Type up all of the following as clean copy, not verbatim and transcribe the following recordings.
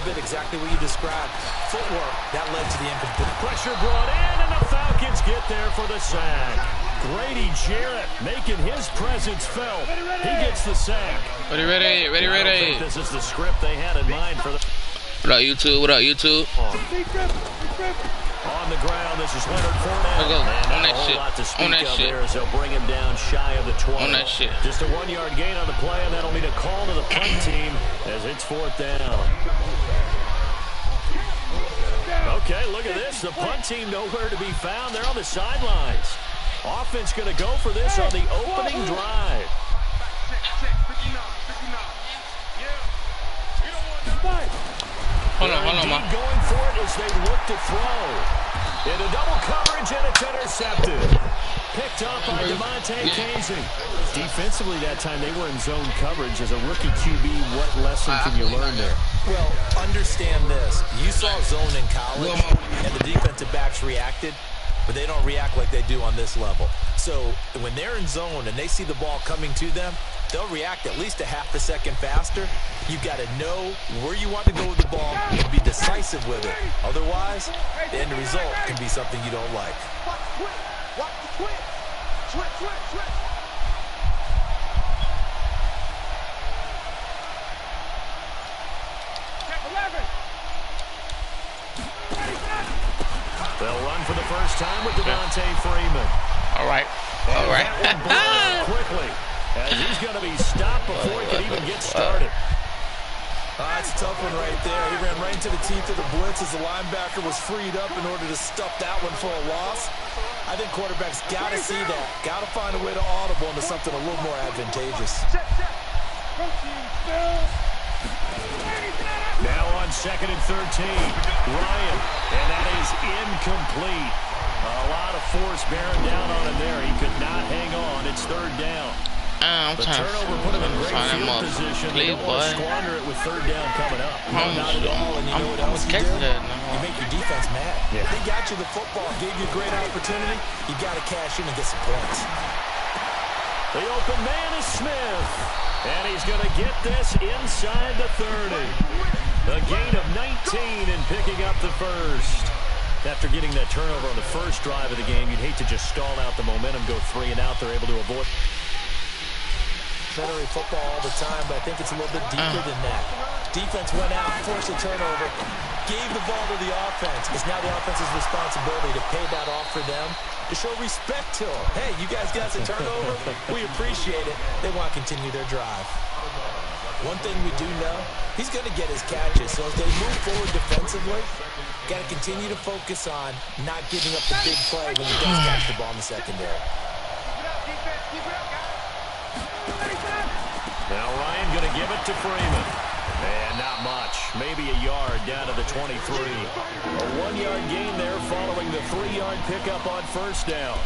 little bit exactly what you described. Footwork, that led to the incomplete. Pressure brought in, and the Falcons get there for the sack. Grady Jarrett making his presence felt. He gets the sack. Ready. I don't think this is the script they had in mind for the... What up, YouTube? What up, YouTube? On the ground, this is Leonard Fournette. Go. And On that a whole shit. lot to speak On that of shit. there as they'll bring him down shy of the 12. On that shit. Just a 1-yard gain on the play, and that'll mean a call to the punt team as it's 4th down. Okay, look at this. The punt team nowhere to be found. They're on the sidelines. Offense going to go for this on the opening drive. Hold on, man. Going for it as they look to throw. Into double coverage, and it's intercepted. Picked up by Damontae Kazee. Defensively that time, they were in zone coverage. As a rookie QB, what lesson can you learn there? Well, understand this. You saw zone in college, and the defensive backs reacted, but they don't react like they do on this level. So when they're in zone and they see the ball coming to them, they'll react at least a half a second faster. You've got to know where you want to go with the ball and be decisive with it. Otherwise, the end result can be something you don't like. They'll run for the first time with Devontae Freeman. All right. Quickly, as he's going to be stopped before he can even get started. That's a tough one right there. He ran right into the teeth of the blitz as the linebacker was freed up in order to stuff that one for a loss. I think quarterbacks got to see that. Got to find a way to audible into something a little more advantageous. Now on 2nd and 13, Ryan, and that is incomplete. A lot of force bearing down on him there. He could not hang on. It's 3rd down. I'm The trying turnover put him in great him field up. position. They Please, don't want to boy. squander it with 3rd down coming up. Not at all, and you know what else you do? You make your defense mad. Yeah. They got you the football, gave you a great opportunity. You got to cash in and get some points. The open man is Smith, and he's going to get this inside the 30. A gain of 19 and picking up the first. After getting that turnover on the first drive of the game, you'd hate to just stall out the momentum, go 3 and out. They're able to avoid. Military football all the time, but I think it's a little bit deeper than that. Defense went out, forced a turnover, gave the ball to the offense. It's now the offense's responsibility to pay that off for them, to show respect to them. Hey, you guys got the turnover. We appreciate it. They want to continue their drive. One thing we do know, he's going to get his catches. So as they move forward defensively, got to continue to focus on not giving up the big play when he does catch the ball in the secondary. Now Ryan going to give it to Freeman. And not much. Maybe a yard down to the 23. A 1-yard gain there following the 3-yard pickup on 1st down.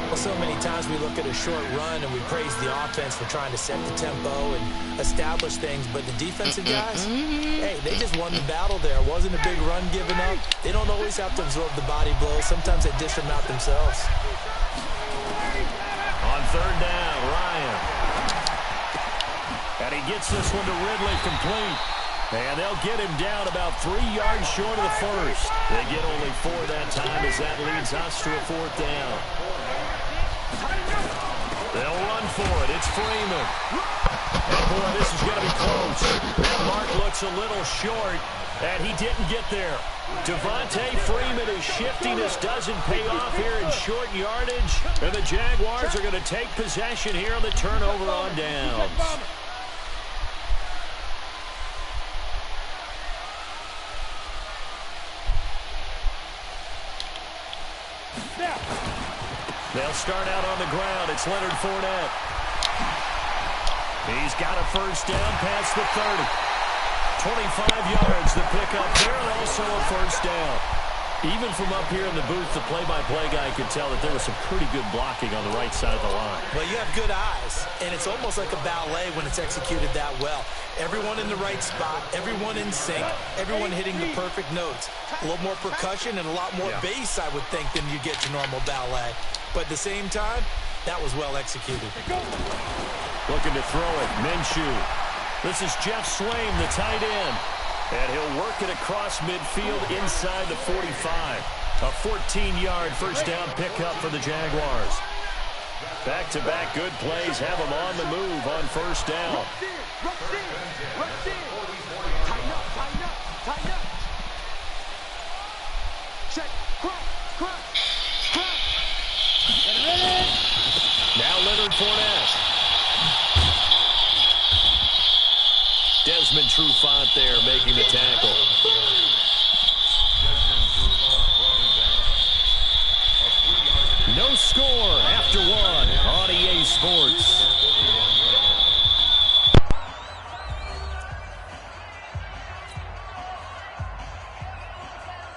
Well, so many times we look at a short run and we praise the offense for trying to set the tempo and establish things, but the defensive guys, hey, they just won the battle there. It wasn't a big run given up. They don't always have to absorb the body blows. Sometimes they dish them out themselves. On 3rd down, Ryan. And he gets this one to Ridley complete. And they'll get him down about 3 yards short of the first. They get only 4 that time as that leads us to a 4th down. They'll run for it. It's Freeman. And boy, this is going to be close. That mark looks a little short, and he didn't get there. Devontae Freeman is shifting. This doesn't pay off here in short yardage. And the Jaguars are going to take possession here on the turnover on downs. They'll start out on the ground. It's Leonard Fournette. He's got a 1st down past the 30. 25 yards the pickup there, and also a 1st down. Even from up here in the booth, the play-by-play guy could tell that there was some pretty good blocking on the right side of the line. Well, you have good eyes, and it's almost like a ballet when it's executed that well. Everyone in the right spot, everyone in sync, everyone hitting the perfect notes. A little more percussion and a lot more bass, I would think, than you get to normal ballet. But at the same time, that was well executed. Looking to throw it, Minshew. This is Jeff Swaim, the tight end. And he'll work it across midfield inside the 45. A 14-yard first down pickup for the Jaguars. Back-to-back good plays have them on the move on first down. Now Leonard Fournette. Desmond Trufant there making the tackle. No score after one on EA Sports.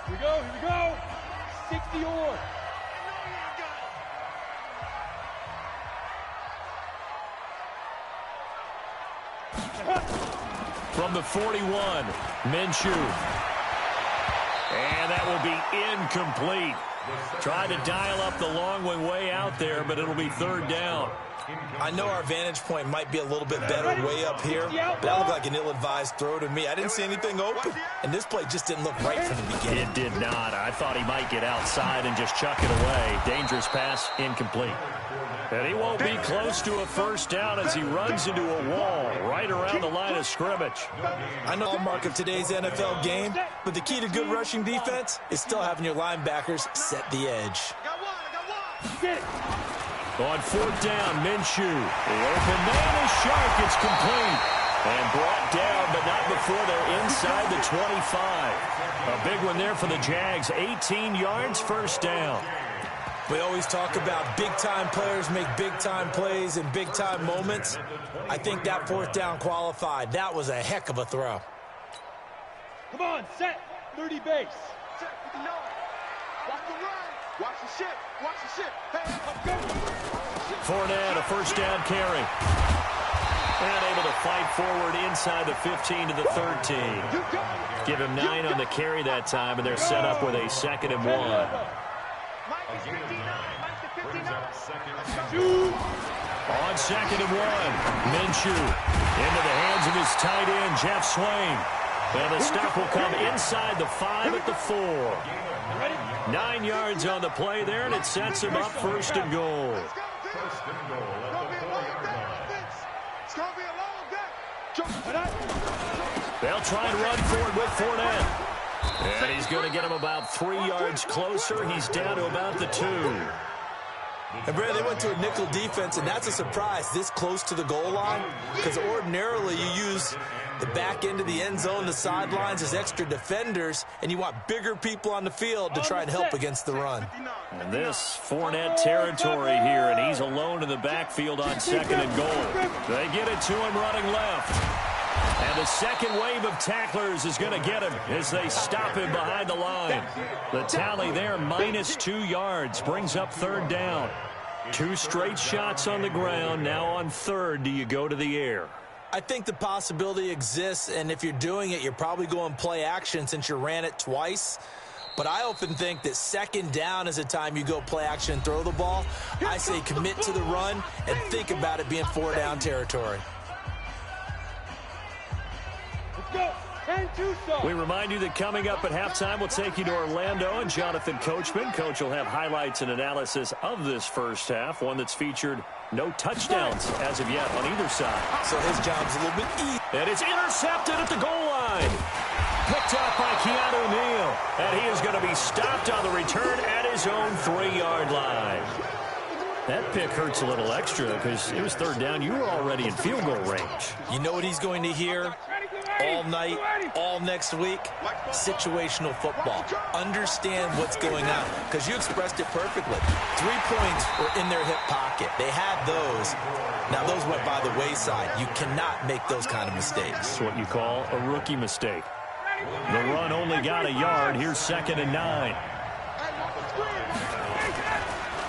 Here we go. 60 or. From the 41, Minshew. And that will be incomplete. Tried to dial up the long way out there, but it'll be third down. I know our vantage point might be a little bit better way up here, but that looked like an ill-advised throw to me. I didn't see anything open, and this play just didn't look right from the beginning. It did not. I thought he might get outside and just chuck it away. Dangerous pass, incomplete. And he won't be close to a first down as he runs into a wall right around the line of scrimmage. I know the hallmark of today's NFL game, but the key to good rushing defense is still having your linebackers set the edge. On fourth down, Minshew. The open man is sharp. It's complete. And brought down, but not before they're inside the 25. A big one there for the Jags. 18 yards, first down. We always talk about big-time players make big-time plays in big-time moments. I think that fourth down qualified. That was a heck of a throw. Come on, set. 30 base. Set 59. Watch the run. Watch the shit. Watch the shit. Hey, let's go. Fournette, a first down carry. And able to fight forward inside the 15 to the 13. Give him 9 on the carry that time, and they're set up with a 2nd and 1. On 2nd and 1, Minshew into the hands of his tight end, Jeff Swain. And the stop will come inside the 5 at the 4. 9 yards on the play there, and it sets him up 1st and goal. They'll try and run forward with Fournette. And he's going to get him about 3 yards closer. He's down to about the 2. And Brad, they went to a nickel defense, and that's a surprise this close to the goal line, because ordinarily you use the back end of the end zone, the sidelines as extra defenders, and you want bigger people on the field to try and help against the run. And this Fournette territory here, and he's alone in the backfield on 2nd and goal. They get it to him running left. And the second wave of tacklers is going to get him as they stop him behind the line. The tally there, minus 2 yards, brings up 3rd down. 2 straight shots on the ground. Now on 3rd, do you go to the air? I think the possibility exists, and if you're doing it, you're probably going play action since you ran it twice. But I often think that 2nd down is a time you go play action and throw the ball. I say commit to the run and think about it being 4-down territory. We remind you that coming up at halftime, we'll take you to Orlando and Jonathan Coachman. Coach will have highlights and analysis of this first half, one that's featured no touchdowns as of yet on either side. So his job's a little bit easy. And it's intercepted at the goal line. Picked up by Keanu Neal. And he is going to be stopped on the return at his own 3-yard line. That pick hurts a little extra because it was 3rd down. You were already in field goal range. You know what he's going to hear all night, all next week? Situational football. Understand what's going on, because you expressed it perfectly. 3 points were in their hip pocket. They had those. Now, those went by the wayside. You cannot make those kind of mistakes. That's what you call a rookie mistake. The run only got a yard. Here's 2nd and 9.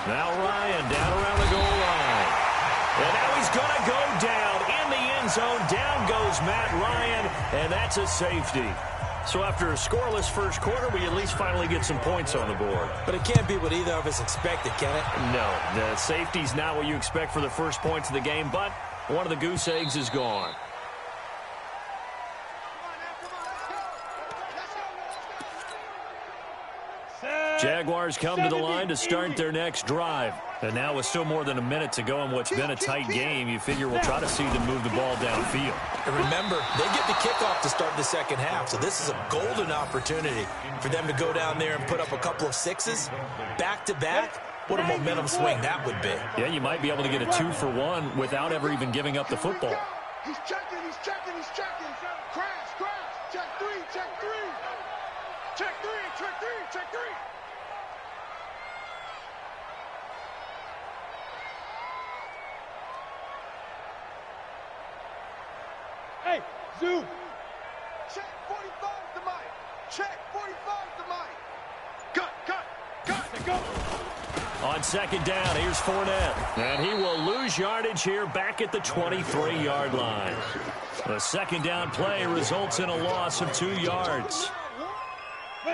Now Ryan down around the goal line. And now he's going to go down in the end zone. Down goes Matt Ryan, and that's a safety. So after a scoreless first quarter, we at least finally get some points on the board. But it can't be what either of us expected, can it? No, the safety's not what you expect for the first points of the game, but one of the goose eggs is gone. Jaguars come to the line to start their next drive. And now with still more than a minute to go in what's been a tight game, you figure we'll try to see them move the ball downfield. And remember, they get the kickoff to start the second half, so this is a golden opportunity for them to go down there and put up a couple of sixes back-to-back. What a momentum swing that would be. Yeah, you might be able to get a 2-for-1 without ever even giving up the football. He's checking, he's checking, he's checking. Crash, crash. Check three, check three. Check three, check three, check three. Hey, zoom. Check 45 to Mike. Check 45 to Mike. Cut. Go. On second down, here's Fournette. And he will lose yardage here back at the 23-yard line. The second down play results in a loss of 2 yards.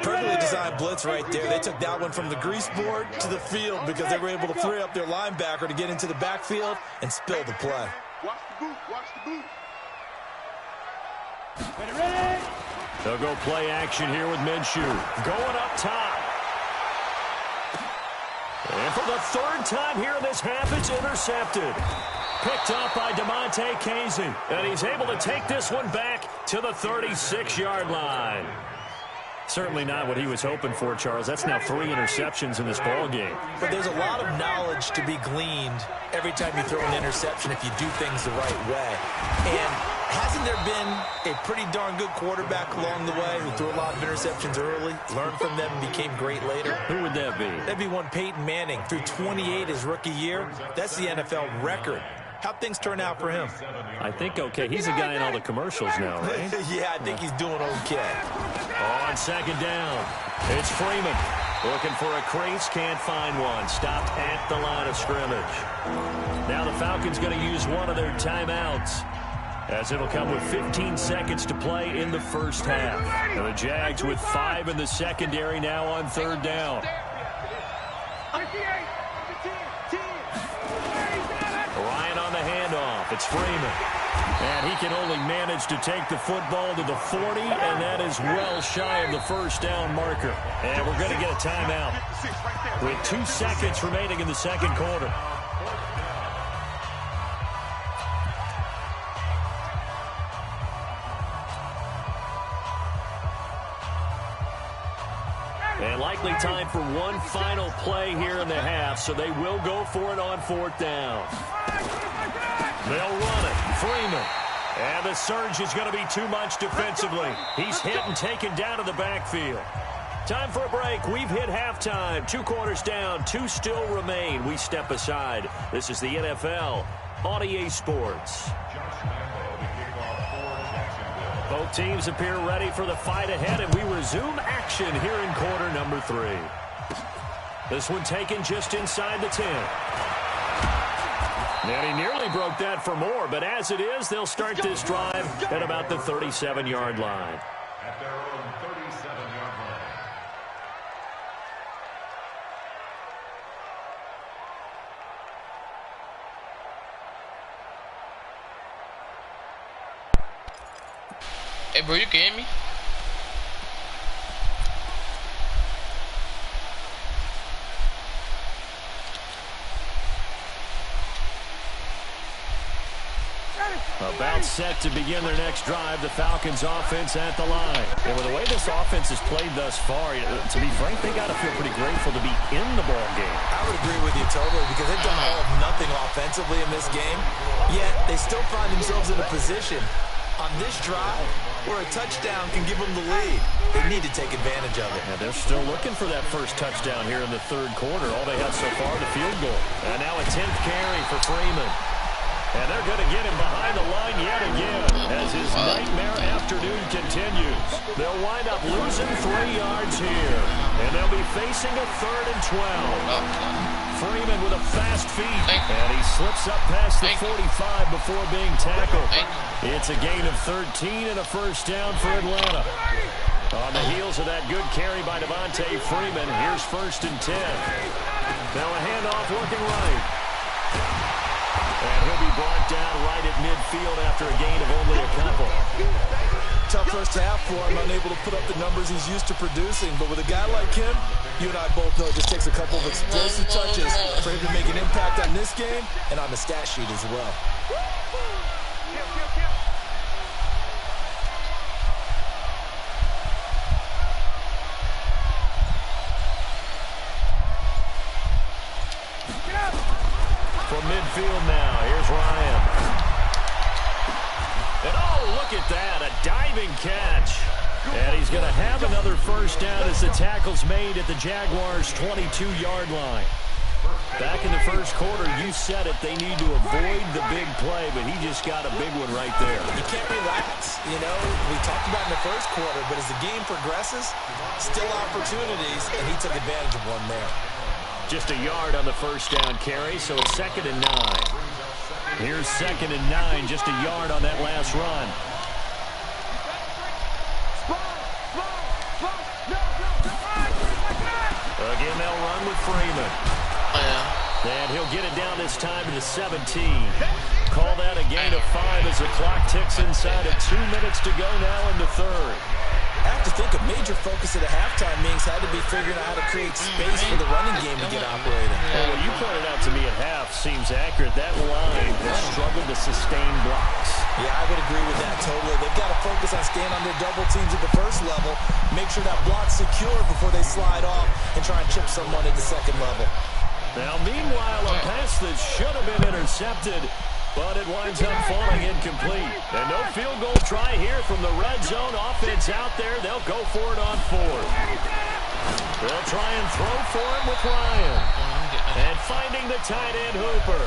Perfectly designed blitz right there. They took that one from the grease board to the field because they were able to free up their linebacker to get into the backfield and spill the play. Watch the boot, watch the boot. Ready? They'll go play action here with Minshew. Going up top. And for the third time here in this half, it's intercepted. Picked up by DeMonte Casey. And he's able to take this one back to the 36-yard line. Certainly not what he was hoping for, Charles. That's now 3 interceptions in this ball game. But there's a lot of knowledge to be gleaned every time you throw an interception if you do things the right way. And hasn't there been a pretty darn good quarterback along the way who threw a lot of interceptions early, learned from them, and became great later? Who would that be? That'd be one Peyton Manning. Threw 28 his rookie year. That's the NFL record. How'd things turn out for him? I think okay. He's a guy in all the commercials now, right? Yeah, I think he's doing okay. On second down, it's Freeman. Looking for a crease, can't find one. Stopped at the line of scrimmage. Now the Falcons going to use one of their timeouts, as it'll come with 15 seconds to play in the first half. And the Jags with 5 in the secondary now on third down. Ryan on the handoff. It's Freeman. And he can only manage to take the football to the 40, and that is well shy of the first down marker. And we're going to get a timeout with 2 seconds remaining in the second quarter. And likely time for one final play here in the half, so they will go for it on fourth down. They'll run it. Freeman. And the surge is going to be too much defensively. He's hit and taken down to the backfield. Time for a break. We've hit halftime. 2 quarters down. 2 still remain. We step aside. This is the NFL on EA Sports. Both teams appear ready for the fight ahead, and we resume action here in quarter number 3. This one taken just inside the 10. And he nearly broke that for more, but as it is, they'll start this drive at about the 37-yard line. At their own 37-yard line. Hey, bro, you can hear me? About set to begin their next drive, the Falcons offense at the line. And with the way this offense has played thus far, to be frank, they got to feel pretty grateful to be in the ball game. I would agree with you totally because they've done all of nothing offensively in this game, yet they still find themselves in a position on this drive where a touchdown can give them the lead. They need to take advantage of it. And they're still looking for that first touchdown here in the third quarter. All they have so far, the field goal. And now a 10th carry for Freeman. And they're going to get him behind the line yet again as his nightmare afternoon continues. They'll wind up losing 3 yards here. And they'll be facing a 3rd and 12. Freeman with a fast feet. And he slips up past the 45 before being tackled. It's a gain of 13 and a first down for Atlanta. On the heels of that good carry by Devontae Freeman, here's 1st and 10. Now a handoff looking right. And he'll be brought down right at midfield after a gain of only a couple. tough first half for him, unable to put up the numbers he's used to producing. But with a guy like him, you and I both know it just takes a couple of explosive touches for him to make an impact on this game and on the stat sheet as well. From midfield now, here's Ryan. And oh, look at that, a diving catch. And he's going to have another first down as the tackle's made at the Jaguars' 22-yard line. Back in the first quarter, you said it, they need to avoid the big play, but he just got a big one right there. You can't relax. You know, we talked about in the first quarter, but as the game progresses, still opportunities, and he took advantage of one there. Just a yard on the first down carry, so it's 2nd and 9. Here's 2nd and 9, just a yard on that last run. Again, they'll run with Freeman. And he'll get it down this time to the 17. Call that a gain of 5 as the clock ticks inside of 2 minutes to go now in the third. I have to think a major focus of the halftime meetings had to be figuring out how to create space for the running game to get operating. Well, what you pointed out to me at half seems accurate. That line has struggled to sustain blocks. Yeah, I would agree with that totally. They've got to focus on staying under double teams at the first level, make sure that block's secure before they slide off and try and chip someone at the second level. Now, meanwhile, a pass that should have been intercepted, but it winds up falling incomplete. And no field goal try here from the red zone. Offense out there. They'll go for it on 4th. They'll try and throw for him with Ryan. And finding the tight end Hooper.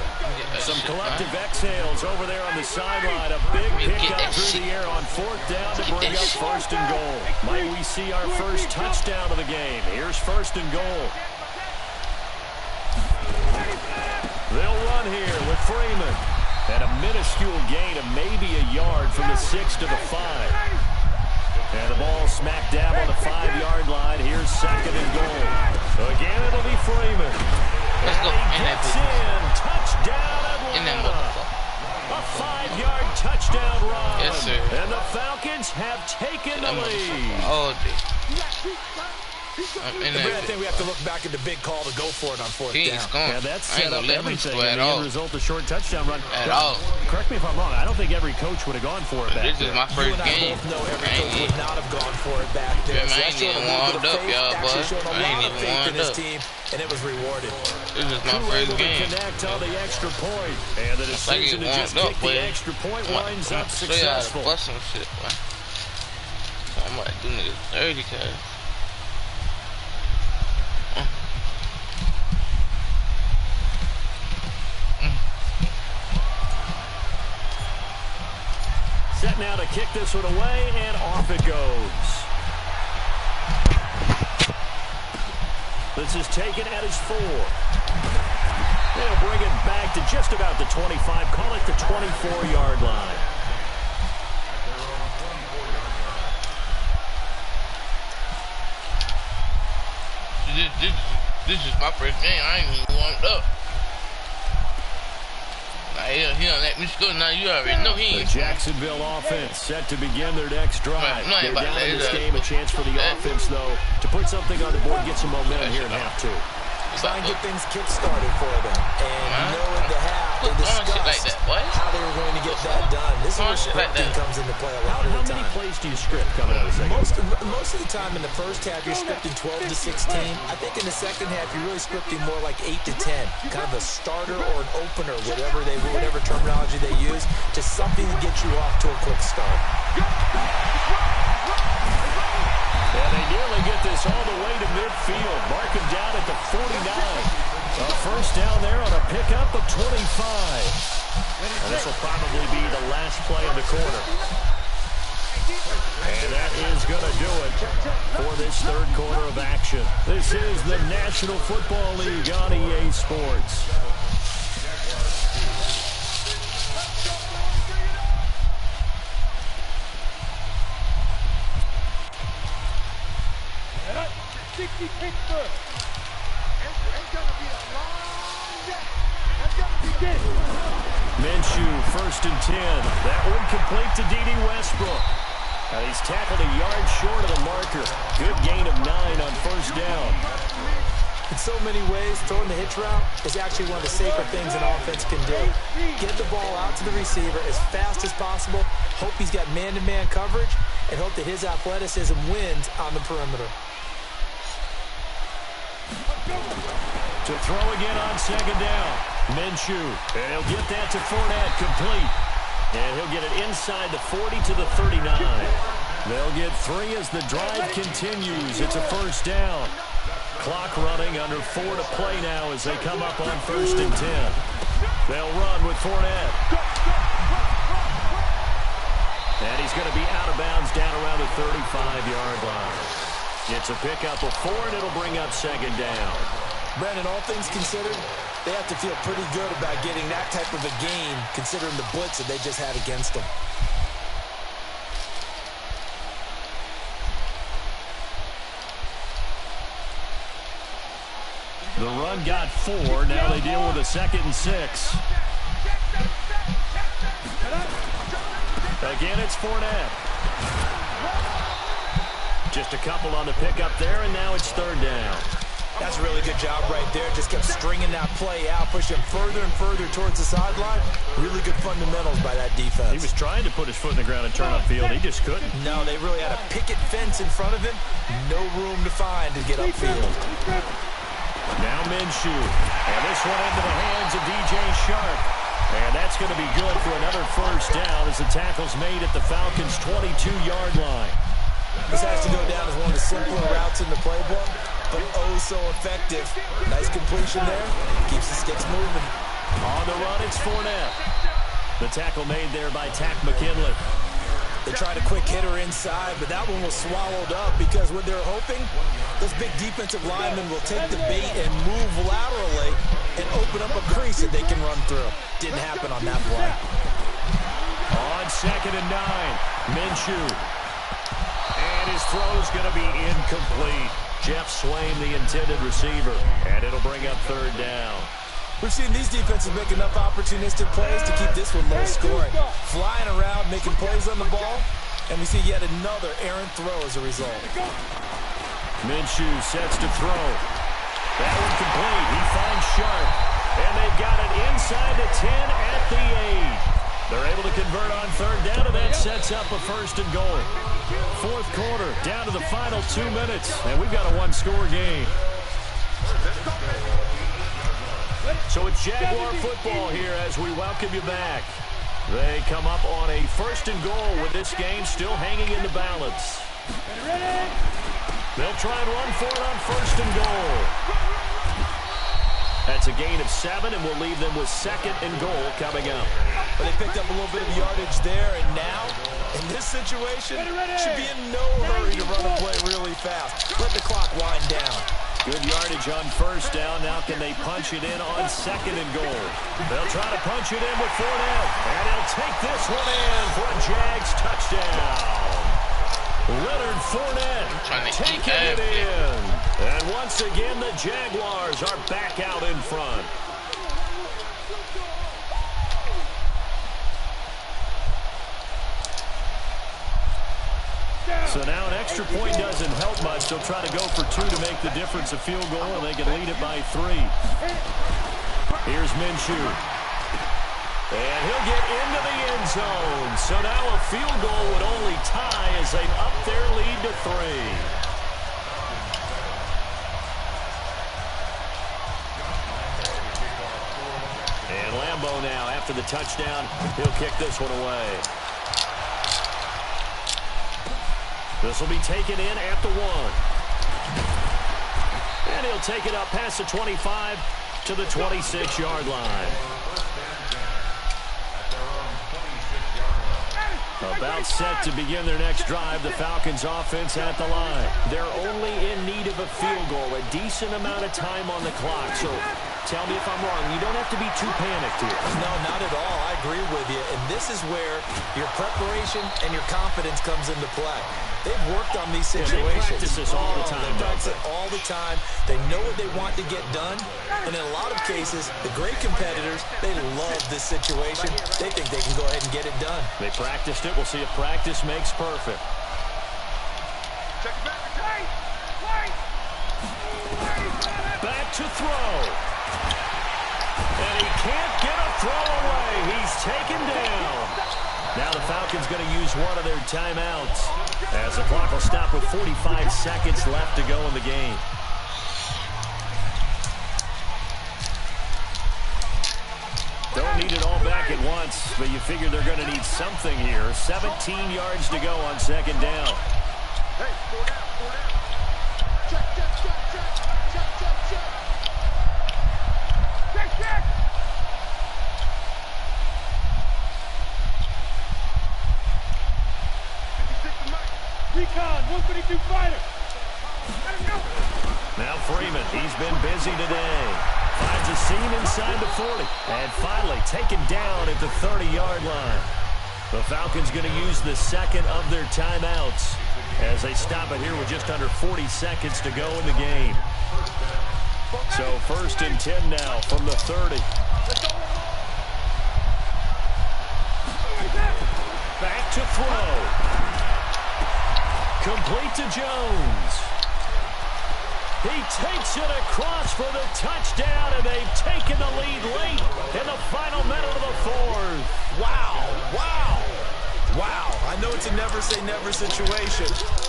Some collective exhales over there on the sideline. A big pickup through the air on 4th down to bring up 1st and goal. Might we see our first touchdown of the game? Here's 1st and goal. They'll run here with Freeman. And a minuscule gain of maybe a yard from the 6 to the 5. And the ball smack dab on the 5-yard line. Here's 2nd and goal. So again, it'll be Freeman. Let's go. And he gets in. Touchdown Atlanta. A 5-yard touchdown run. Yes, sir. And the Falcons have taken the lead. Oh, I think we have to look back at the big call to go for it on 4th down. Yeah, that's set up everything. And the end result, a short touchdown run. At all. Correct me if I'm wrong. I don't think every coach would have gone for it back there. This is my first game. You and I both know every coach would not have gone for it back there. I ain't even warmed up, y'all, boy. I ain't even warmed up. Team, and it was rewarded. This is my first game. Connect on the extra point. And the decision to just kick the extra point winds up successful. Some shit, boy. I might do niggas dirty, cuz. Set now to kick this one away, and off it goes. This is taken at his 4. They'll bring it back to just about the 25. Call it the 24-yard line. This is my first game. I ain't even warmed up. He don't let me score. Now you already know he ain't. The Jacksonville offense set to begin their next drive. They're down in this game. A chance for the offense, though, to put something on the board, get some momentum here in half 2. Try and get things kick-started for them. And you know in the half, they discussed how they were going to get that done. This is where scripting comes into play a lot of the time. How many plays do you script coming out of the second? Most of the time in the first half, you're scripting 12 to 16. I think in the second half, you're really scripting more like 8 to 10. Kind of a starter or an opener, whatever terminology they use, to something to get you off to a quick start. And they nearly get this all the way to midfield. Mark him down at the 49. A first down there on a pickup of 25. And this will probably be the last play of the quarter. And that is going to do it for this third quarter of action. This is the National Football League on EA Sports. Minshew, 1st and 10. That one complete to D.D. Westbrook. He's tackled a yard short of the marker. Good gain of 9 on first down. In so many ways, throwing the hitch route is actually one of the safer things an offense can do. Get the ball out to the receiver as fast as possible, hope he's got man-to-man coverage, and hope that his athleticism wins on the perimeter. To throw again on second down. Minshew, and he'll get that to Fournette, complete. And he'll get it inside the 40 to the 39. They'll get 3 as the drive continues. It's a first down. Clock running, under 4 to play now as they come up on 1st and 10. They'll run with Fournette. And he's going to be out of bounds down around the 35-yard line. It's a pickup of 4, and it'll bring up second down. Brandon, all things considered, they have to feel pretty good about getting that type of a game, considering the blitz that they just had against them. The run got 4. Now they deal with a 2nd and 6. Again, it's Fournette. Just a couple on the pickup there, and now it's 3rd down. That's a really good job right there. Just kept stringing that play out, pushing further and further towards the sideline. Really good fundamentals by that defense. He was trying to put his foot in the ground and turn upfield. He just couldn't. No, they really had a picket fence in front of him. No room to find to get upfield. Now Minshew. And this one into the hands of DJ Shark. And that's going to be good for another first down as the tackle's made at the Falcons' 22-yard line. This has to go down as one of the simpler routes in the playbook, but oh so effective. Nice completion there. Keeps the sticks moving. On the run, it's Fournette. The tackle made there by Takk McKinley. They tried a quick hitter inside, but that one was swallowed up because what they're hoping, those big defensive linemen will take the bait and move laterally and open up a crease that they can run through. Didn't happen on that play. On 2nd and 9, Minshew. And his throw's going to be incomplete. Jeff Swain, the intended receiver. And it'll bring up 3rd down. We've seen these defenses make enough opportunistic plays to keep this one low scoring. Flying around, making plays on the ball, and we see yet another errant throw as a result. Minshew sets to throw. That one complete. He finds Sharp. And they've got it inside the 10 at the 8. They're able to convert on 3rd down, and that sets up a 1st and goal. 4th quarter, down to the final 2 minutes, and we've got a 1-score game. So it's Jaguar football here as we welcome you back. They come up on a 1st and goal with this game still hanging in the balance. They'll try and run for it on 1st and goal. That's a gain of 7, and we'll leave them with 2nd and goal coming up. But they picked up a little bit of yardage there, and now, in this situation, should be in no hurry to run a play really fast. Let the clock wind down. Good yardage on 1st down. Now can they punch it in on 2nd and goal? They'll try to punch it in with Fournette. And he'll take this one in for a Jags touchdown. Leonard Fournette taking it in. And once again, the Jaguars are back out in front. So now an extra point doesn't help much. They'll try to go for 2 to make the difference a field goal, and they can lead it by 3. Here's Minshew. And he'll get into the end zone. So now a field goal would only tie as they up their lead to 3. And Lambeau now, after the touchdown, he'll kick this one away. This will be taken in at the 1. And he'll take it up past the 25 to the 26-yard line. About set to begin their next drive. The Falcons offense at the line. They're only in need of a field goal, a decent amount of time on the clock. So tell me if I'm wrong. You don't have to be too panicked here. No, not at all. I agree with you. And this is where your preparation and your confidence comes into play. They've worked on these situations. They practice this all the time. They practice it all the time. They know what they want to get done. And in a lot of cases, the great competitors, they love this situation. They think they can go ahead and get it done. They practiced it. We'll see if practice makes perfect. Back to throw. And he can't get a throw away. He's taken down. Now the Falcons going to use one of their timeouts as the clock will stop with 45 seconds left to go in the game. Don't need it all back at once, but you figure they're going to need something here. 17 yards to go on second down. Hey, 4 down, 4 down. Check, check, check, check. Check, check, check. Check, check. Recon, 152 fighter. Let him go. Now Freeman, he's been busy today. Finds a seam inside the 40. And finally taken down at the 30-yard line. The Falcons going to use the second of their timeouts as they stop it here with just under 40 seconds to go in the game. So 1st and 10 now from the 30. Back to throw. Complete to Jones. He takes it across for the touchdown, and they've taken the lead late in the final minute of the 4th. Wow, wow, wow. I know it's a never-say-never situation,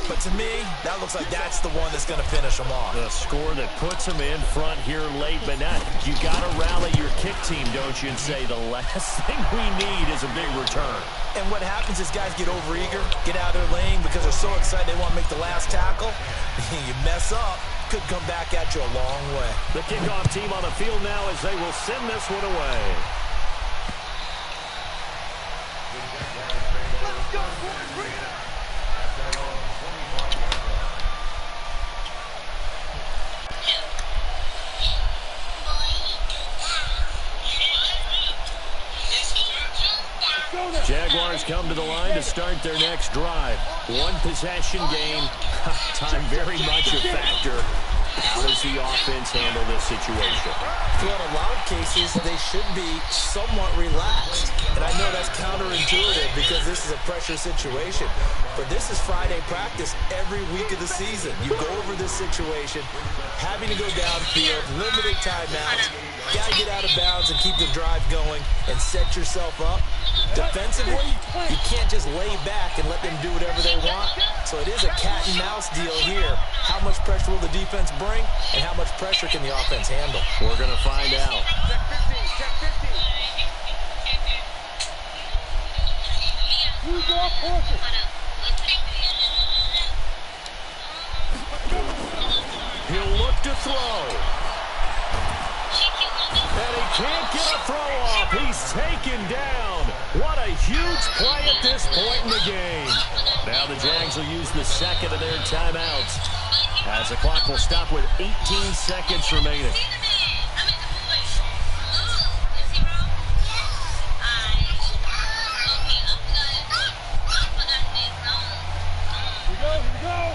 but to me, that looks like that's the one that's going to finish them off. The score that puts them in front here late, but not. You got to rally your kick team, don't you, and say the last thing we need is a big return. And what happens is guys get overeager, get out of their lane because they're so excited they want to make the last tackle. You mess up, could come back at you a long way. The kickoff team on the field now as they will send this one away. Let's go, boys. Bring it up. Jaguars come to the line to start their next drive. One possession game. Time very much a factor. How does the offense handle this situation? Well, in a lot of cases, they should be somewhat relaxed. And I know that's counterintuitive because this is a pressure situation. But this is Friday practice every week of the season. You go over this situation, having to go downfield, limited timeouts, got to get out of bounds and keep the drive going and set yourself up. Defensively, you can't just lay back and let them do whatever they want. So it is a cat and mouse deal here. How much pressure will the defense bring and how much pressure can the offense handle? We're going to find out. Check 15, check 15. Who's off horses? He'll look to throw. And he can't get a throw off. He's taken down. What a huge play at this point in the game. Now the Jags will use the second of their timeouts as the clock will stop with 18 seconds remaining. Here we go.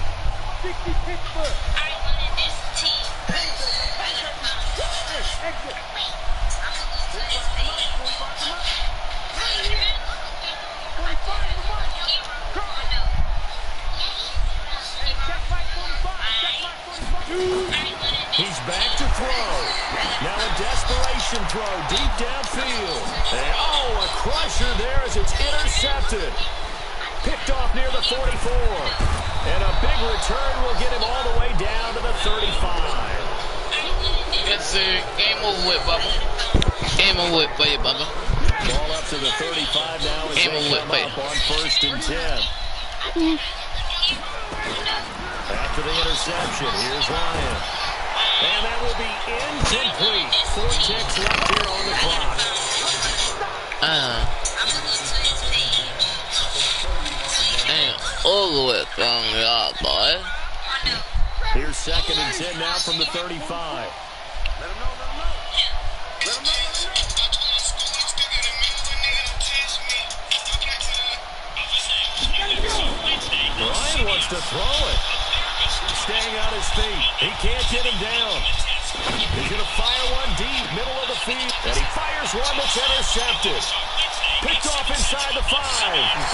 60 Pittsburgh. Exit. He's back to throw. Now a desperation throw deep downfield. And oh, a crusher there as it's intercepted. Picked off near the 44. And a big return will get him all the way down to the 35. Yes, sir. Game over with, Bubba. Game over with for you, Bubba. Ball up to the 35 now as they come up on 1st and 10. After the interception, here's Ryan. And that will be incomplete. 4 ticks left here on the clock. Ain't over with from y'all, boy. Here's 2nd and 10 now from the 35. Let him know, let him know. Let him know, let him know. Ryan wants to throw it. Staying on his feet. He can't get him down. He's going to fire one deep, middle of the field. And he fires one that's intercepted. Picked off inside the 5.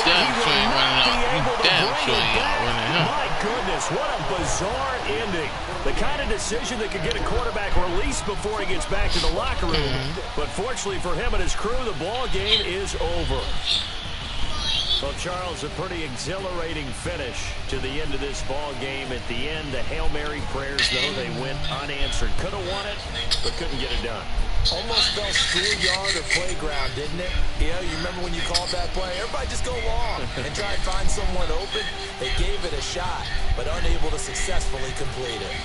Damn sure ain't running out. Damn sure ain't running out. My goodness, what a bizarre ending. The kind of decision that could get a quarterback released before he gets back to the locker room. But fortunately for him and his crew, the ball game is over. Well, Charles, a pretty exhilarating finish to the end of this ball game. At the end, the Hail Mary prayers, though, they went unanswered. Could have won it, but couldn't get it done. Almost felt schoolyard or playground, didn't it? Yeah, you remember when you called that play? Everybody just go long and try and find someone open. They gave it a shot, but unable to successfully complete it.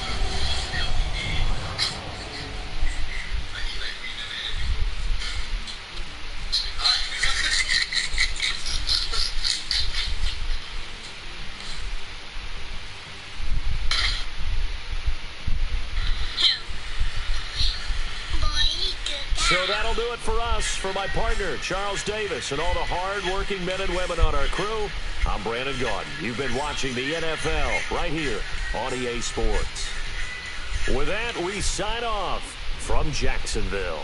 So that'll do it for us. For my partner, Charles Davis, and all the hard-working men and women on our crew, I'm Brandon Gaudin. You've been watching the NFL right here on EA Sports. With that, we sign off from Jacksonville.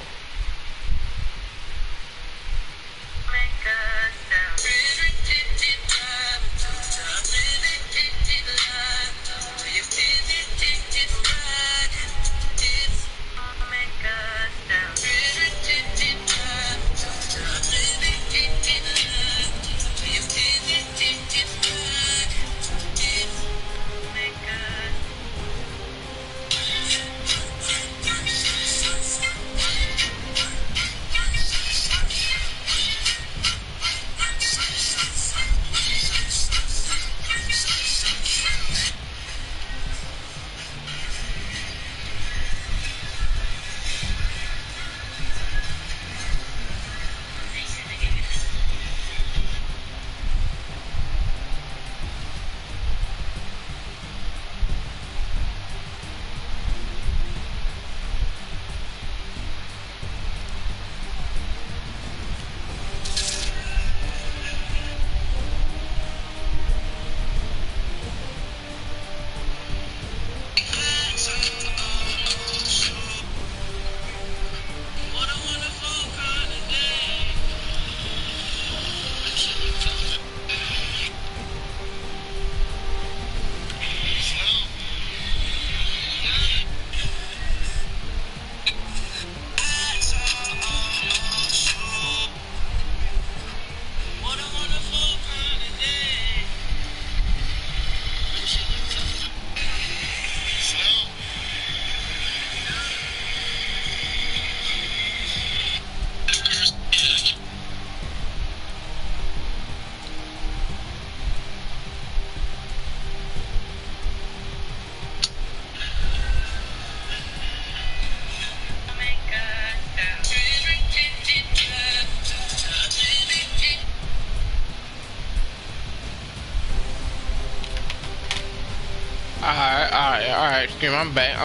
Alright, Scream, I'm back.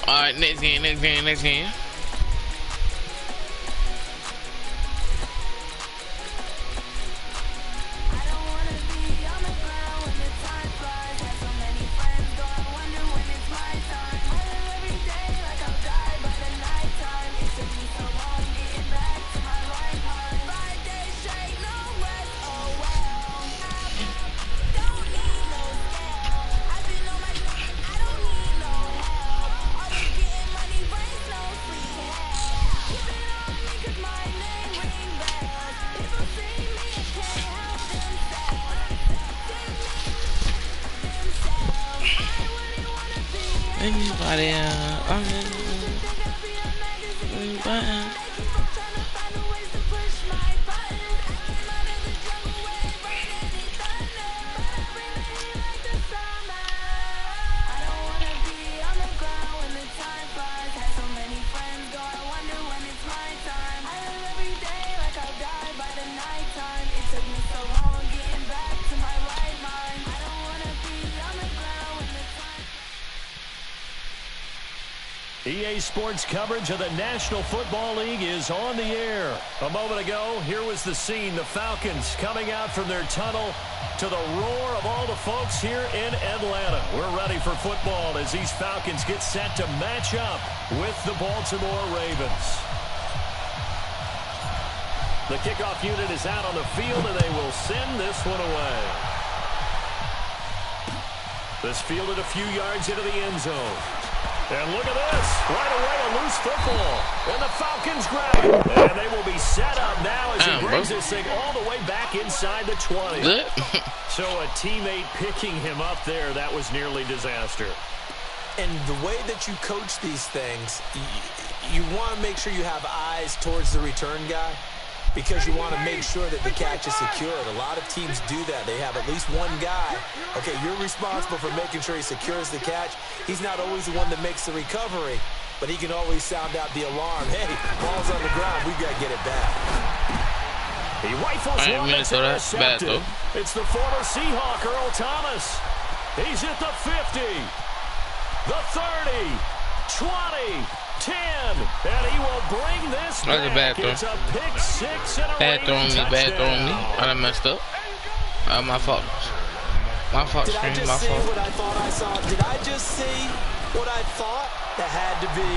Alright, next game. Anybody EA Sports coverage of the National Football League is on the air. A moment ago, here was the scene. The Falcons coming out from their tunnel to the roar of all the folks here in Atlanta. We're ready for football as these Falcons get set to match up with the Baltimore Ravens. The kickoff unit is out on the field, and they will send this one away. This fielded a few yards into the end zone. And look at this. Right away, a loose football. And the Falcons grab it. And they will be set up now as he brings this thing all the way back inside the 20. So a teammate picking him up there, that was nearly disaster. And the way that you coach these things, you want to make sure you have eyes towards the return guy, because you want to make sure that the catch is secured. A lot of teams do that. They have at least one guy. Okay, you're responsible for making sure he secures the catch. He's not always the one that makes the recovery, but he can always sound out the alarm. Hey, ball's on the ground. We've got to get it back. He rifles one that's intercepted. It's the former Seahawk, Earl Thomas. He's at the 50, the 30, 20, 10, and he will bring this back. It's a pick six and a bad throwing me. I done messed up. My fault. My fault, Stream. My fault. What I thought I saw? Did I just see what I thought? That had to be.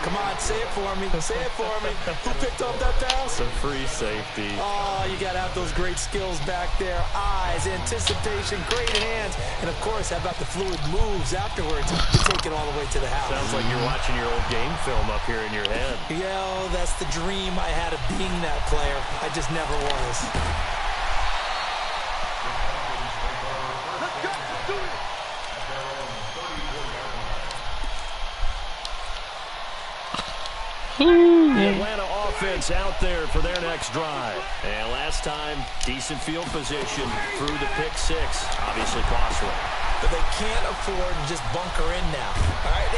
Come on, say it for me. Say it for me. Who picked up that pass? The free safety. Oh, you got to have those great skills back there. Eyes, anticipation, great hands. And, of course, how about the fluid moves afterwards to take it all the way to the house? Sounds like you're watching your old game film up here in your head. Yo, that's the dream I had of being that player. I just never was. The Atlanta offense out there for their next drive. And last time, decent field position through the pick six. Obviously costly. But they can't afford to just bunker in now. All right,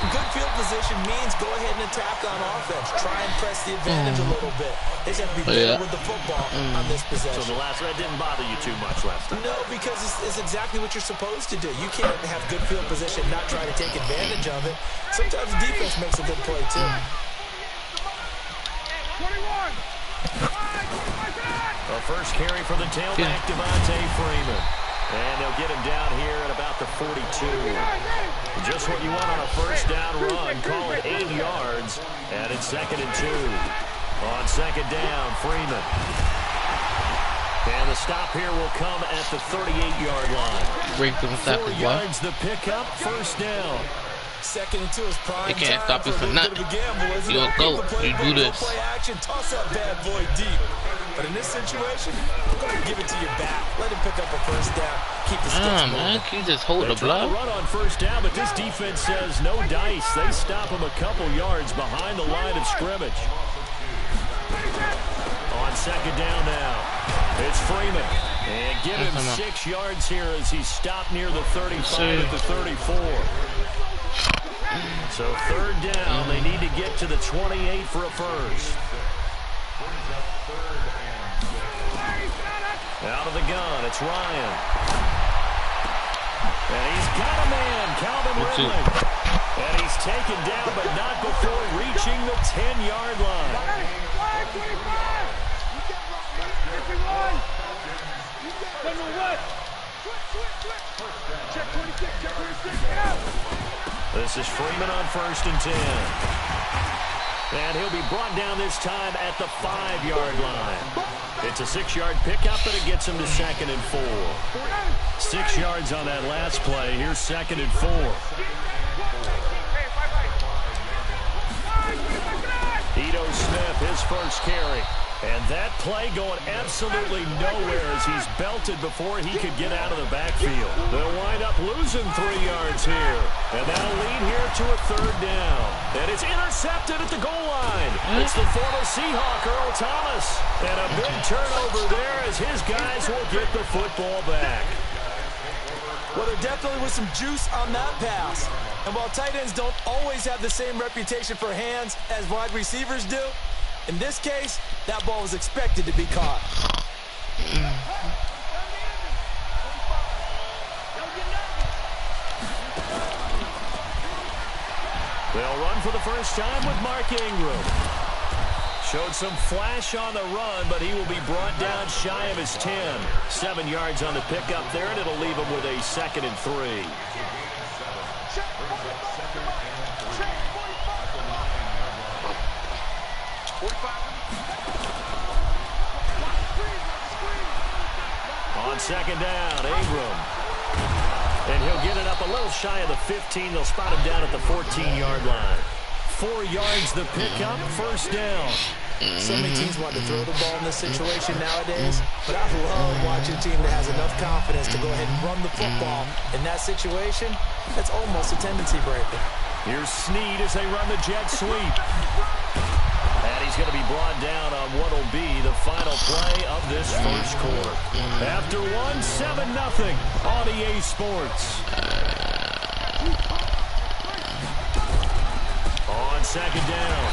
good field position means go ahead and attack on offense. Try and press the advantage a little bit. They just have to be better with the football on this possession. So that didn't bother you too much last time? No, because it's exactly what you're supposed to do. You can't have good field position, not try to take advantage of it. Sometimes the defense makes a good play, too. The first carry for the tailback, Devontae Freeman. And they'll get him down here at about the 42. Just what you want on a first down run. Call it 8 yards. And it's 2nd and 2. On 2nd down, Freeman. And the stop here will come at the 38-yard line. 4 yards the pickup, first down. 2nd and 2 is prime. They can't stop you for nothing. You'll go. You do this. Play action, toss that bad boy deep. But in this situation, go ahead and give it to your back. Let him pick up a first down. Keep the sticks moving. Man, can you just hold the block? Run on first down, but this defense says no dice. They stop him a couple yards behind the line of scrimmage. On 2nd down now, it's Freeman. And give him 6 yards here as he's stopped near the 35 at the 34. So 3rd down, they need to get to the 28 for a first. Out of the gun, it's Ryan. And he's got a man, Calvin Ridley. And he's taken down, but not before reaching the 10-yard line. This is Freeman on 1st and 10. And he'll be brought down this time at the 5-yard line. It's a 6-yard pickup, but it gets him to 2nd and 4. 6 yards on that last play. Here's 2nd and 4. Ito Smith, his first carry. And that play going absolutely nowhere as he's belted before he could get out of the backfield. They'll wind up losing 3 yards here. And that'll lead here to a 3rd down. And it's intercepted at the goal line. It's the former Seahawk, Earl Thomas. And a big turnover there as his guys will get the football back. Well, there definitely was some juice on that pass. And while tight ends don't always have the same reputation for hands as wide receivers do, in this case, that ball was expected to be caught. They'll They'll run for the first time with Mark Ingram. Showed some flash on the run, but he will be brought down shy of his 10. 7 yards on the pickup there, and it'll leave him with a 2nd and 3. On 2nd down, Ingram. And he'll get it up a little shy of the 15. They'll spot him down at the 14-yard line. 4 yards the pickup, first down. So many teams want to throw the ball in this situation nowadays, but I love watching a team that has enough confidence to go ahead and run the football. In that situation, that's almost a tendency breaker. Here's Snead as they run the jet sweep. And he's going to be brought down on what will be the final play of this first quarter. After 7-0 on EA Sports. On 2nd down,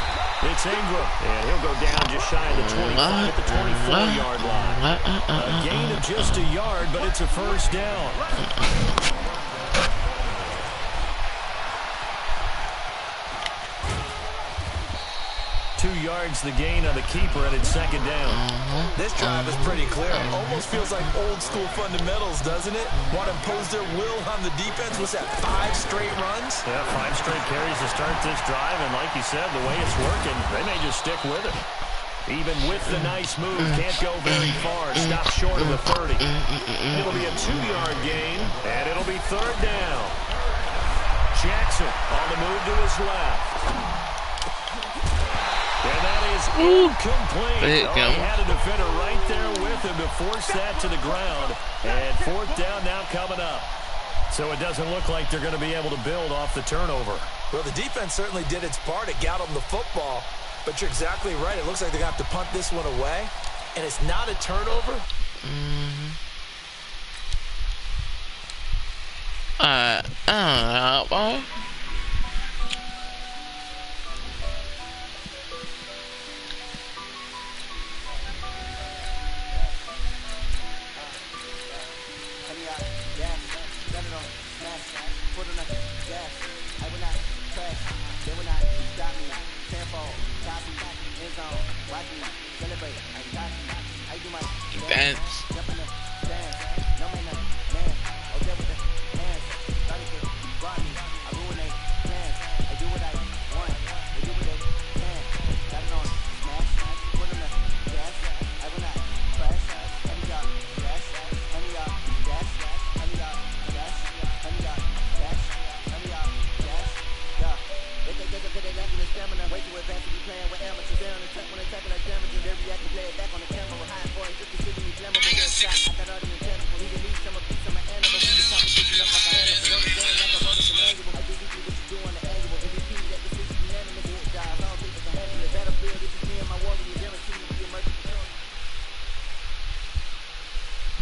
it's Ingram. And he'll go down just shy of the 25 at the 24-yard line. A gain of just a yard, but it's a first down. 2 yards the gain on the keeper, and it's 2nd down. This drive is pretty clear. Almost feels like old school fundamentals, doesn't it? Want to impose their will on the defense. What's that, 5 straight runs? Yeah, 5 straight carries to start this drive, and like you said, the way it's working, they may just stick with it. Even with the nice move, can't go very far. Stop short of the 30. It'll be a 2-yard gain, and it'll be 3rd down. Jackson on the move to his left. And that is incomplete. He had a defender right there with him to force that to the ground. And 4th down now coming up. So it doesn't look like they're going to be able to build off the turnover. Well, the defense certainly did its part. It got them the football. But you're exactly right. It looks like they're going to have to punt this one away. And it's not a turnover. I don't know. Dance.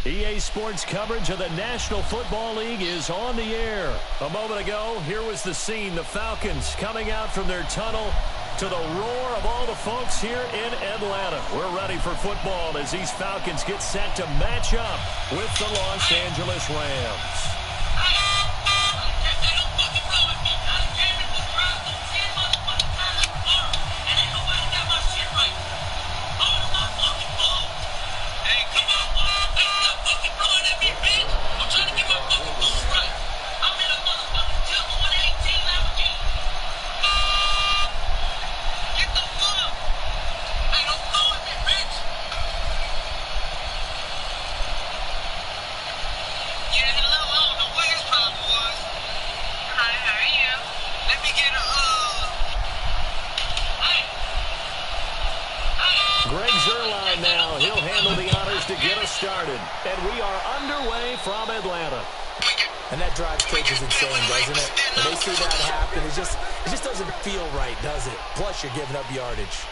EA Sports coverage of the National Football League is on the air. A moment ago, here was the scene. The Falcons coming out from their tunnel to the roar of all the folks here in Atlanta. We're ready for football as these Falcons get set to match up with the Los Angeles Rams. Greg Zuerlein now. He'll handle the honors to get us started. And we are underway from Atlanta. And that drive stage is insane, doesn't it? When they see that happen, it just doesn't feel right, does it? Plus, you're giving up yardage.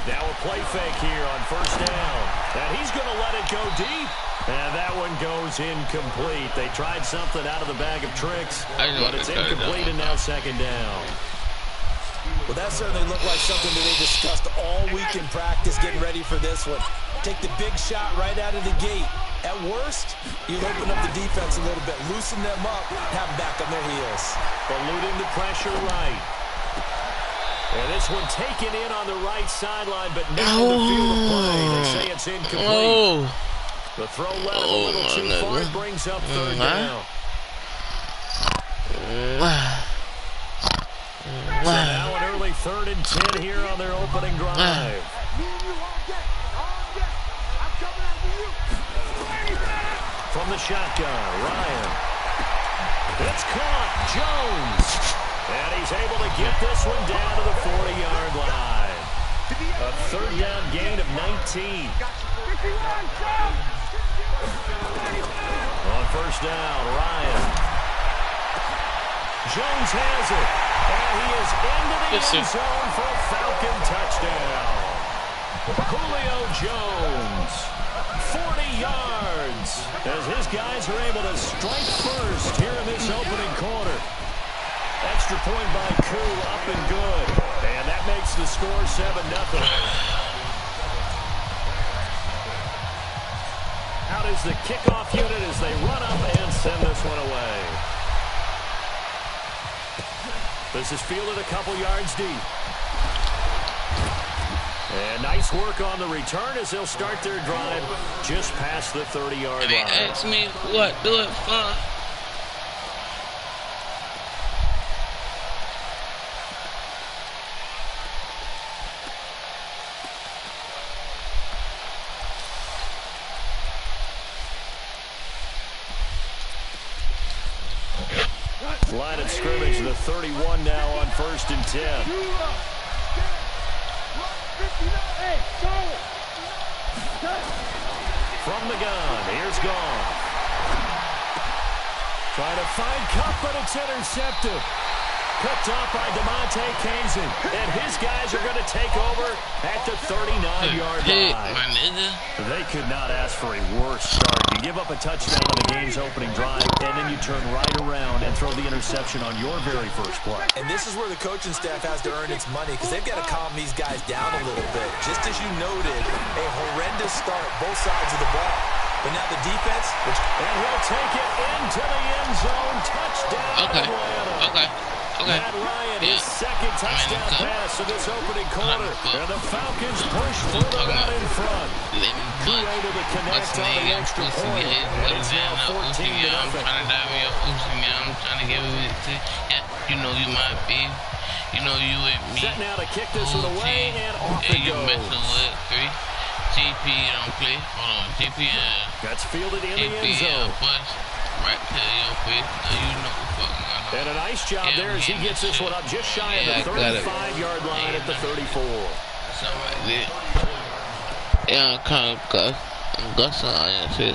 Now a play fake here on 1st down. And he's going to let it go deep. And that one goes incomplete. They tried something out of the bag of tricks, but it's incomplete and now second down. Well, that certainly looked like something that they discussed all week in practice getting ready for this one. Take the big shot right out of the gate. At worst, you open up the defense a little bit, loosen them up, have them back on their heels. Eluding the pressure right. And this one taken in on the right sideline, but now in the field of play. They say it's incomplete. The throw led a little too far. It brings up third down. So now an early 3rd and 10 here on their opening drive. From the shotgun, Ryan. It's caught. Jones. And he's able to get this one down to the 40-yard line. A 3rd down gain of 19. On 1st down, Ryan. Jones has it. And he is into the end zone for a Falcon touchdown. Julio Jones, 40 yards, as his guys are able to strike first here in this opening quarter. Extra point by Koo, up and good. And that makes the score 7-0. Out is the kickoff unit as they run up and send this one away. This is fielded a couple yards deep. And nice work on the return as they'll start their drive just past the 30-yard line. They ask me what do it for. Line of scrimmage, the 31 now on 1st and 10. From the gun, here's Gone. Trying to find Kupp, but it's intercepted. Picked off by DeMonte Kazin. And his guys are going to take over at the 39-yard line. They could not ask for a worse start. You give up a touchdown on the game's opening drive, and then you turn right around and throw the interception on your very first play. And this is where the coaching staff has to earn its money because they've got to calm these guys down a little bit. Just as you noted, a horrendous start, both sides of the ball. But now the defense, and he'll take it into the end zone. Touchdown, Atlanta. Matt Ryan, his second touchdown pass of this opening quarter. And the Falcons push further out in front. Able to connect on the extra point. And it's now 14-0. I'm trying to dive in your I'm trying to give it to you. You know you might be. You know you with me. Set now to kick this one away, and off it goes. You messing with 3. GP don't play. Hold on. GP. That's fielded in the end zone. Right to your face. You know the fuck. And a nice job there as he gets this one up just shy of the 35-yard line at the 34. Something like that. Yeah, I'm kind of gussing on your shit.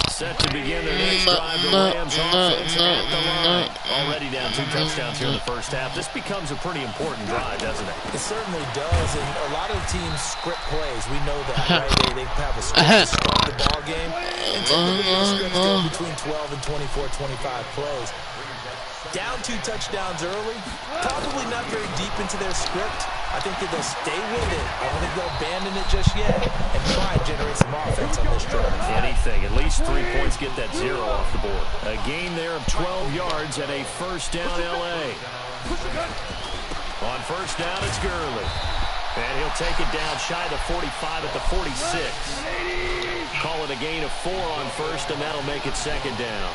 Set to begin their next drive. The Rams offense at the line. Already down 2 touchdowns here in the first half. This becomes a pretty important drive, doesn't it? It certainly does. And a lot of teams script plays. We know that, right? They have a script to start the ball game. And typically the scripts go between 12 and 24, 25 plays. Down 2 touchdowns early, probably not very deep into their script. I think that they'll stay with it. I don't think they'll abandon it just yet and try and generate some offense on this drive. Anything, at least 3 points, get that 0 off the board. A gain there of 12 yards and a first down L.A. On first down, it's Gurley. And he'll take it down shy of the 45 at the 46. Call it a gain of 4 on first, and that'll make it second down.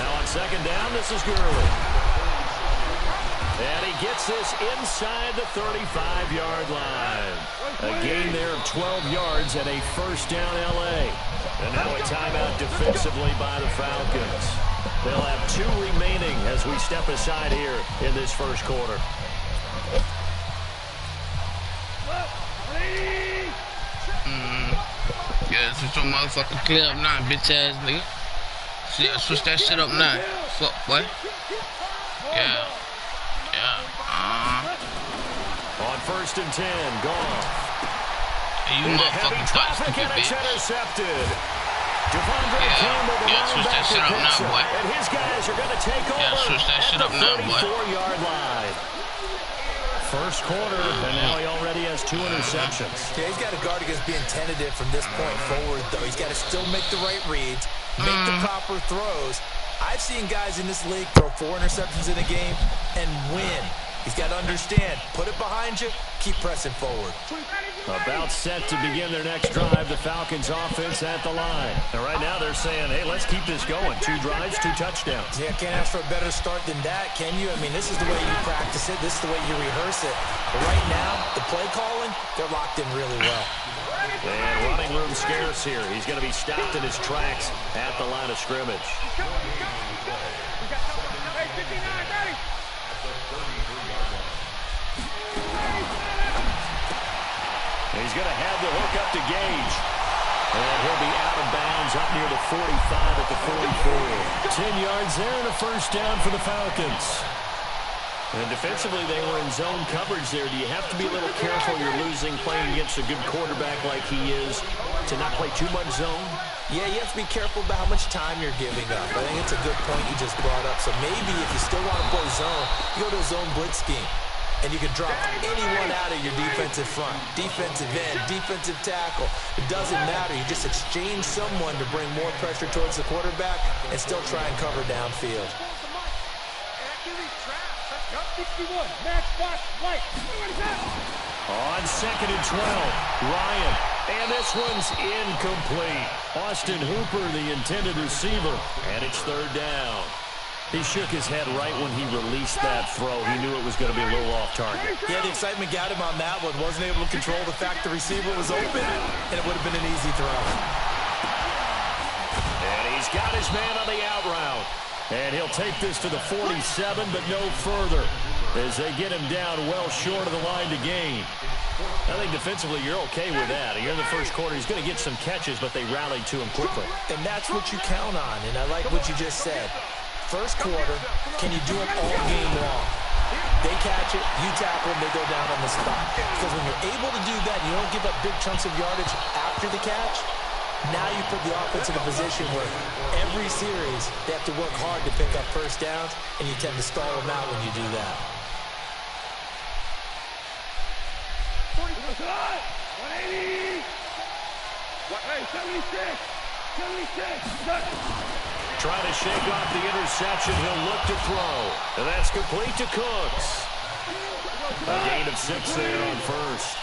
Now on second down, this is Gurley. And he gets this inside the 35-yard line. A gain there of 12 yards and a first down L.A. And now a timeout defensively by the Falcons. They'll have 2 remaining as we step aside here in this first quarter. Yeah, switch your motherfucking clear up now, bitch ass nigga. See, I switch that shit up now. Fuck, boy. Yeah. On first and 10. Goff. Hey, you motherfucking thoughts, stupid bitch. Intercepted. Devondre Campbell, the switch that shit up now, boy. And his guys are going to take over switch that shit up now, boy. 34-yard line. First quarter, and now he already has 2 interceptions. Yeah, he's got to guard against being tentative from this point forward, though. He's got to still make the right reads, make the proper throws. I've seen guys in this league throw 4 interceptions in a game and win. He's got to understand, put it behind you, keep pressing forward. About set to begin their next drive, the Falcons offense at the line. And right now they're saying, hey, let's keep this going. 2 drives, 2 touchdowns. Yeah, can't ask for a better start than that, can you? I mean, this is the way you practice it. This is the way you rehearse it. But right now, the play calling, they're locked in really well. And running room scarce here. He's going to be stopped in his tracks at the line of scrimmage. He's going to have the hook up to Gage. And he'll be out of bounds up near the 45 at the 44. 10 yards there and a first down for the Falcons. And defensively, they were in zone coverage there. Do you have to be a little careful you're losing playing against a good quarterback like he is to not play too much zone? Yeah, you have to be careful about how much time you're giving up. I think it's a good point you just brought up. So maybe if you still want to play zone, you go to a zone blitz scheme. And you can drop anyone out of your defensive front, defensive end, defensive tackle. It doesn't matter. You just exchange someone to bring more pressure towards the quarterback and still try and cover downfield. On 2nd and 12, Ryan. And this one's incomplete. Austin Hooper, the intended receiver. And it's 3rd down. He shook his head right when he released that throw. He knew it was going to be a little off target. Yeah, the excitement got him on that one. Wasn't able to control the fact the receiver was open, and it would have been an easy throw. And he's got his man on the out route. And he'll take this to the 47, but no further, as they get him down well short of the line to gain. I think defensively you're okay with that. You're in the first quarter. He's going to get some catches, but they rallied to him quickly. And that's what you count on, and I like what you just said. First quarter, can you do it all game long? They catch it, you tackle them, they go down on the spot. Because when you're able to do that, you don't give up big chunks of yardage after the catch. Now you put the offense in a position where every series they have to work hard to pick up first downs, and you tend to stall them out when you do that. 180! 76! Trying to shake off the interception. He'll look to throw. And that's complete to Cooks. A gain of 6 there on first.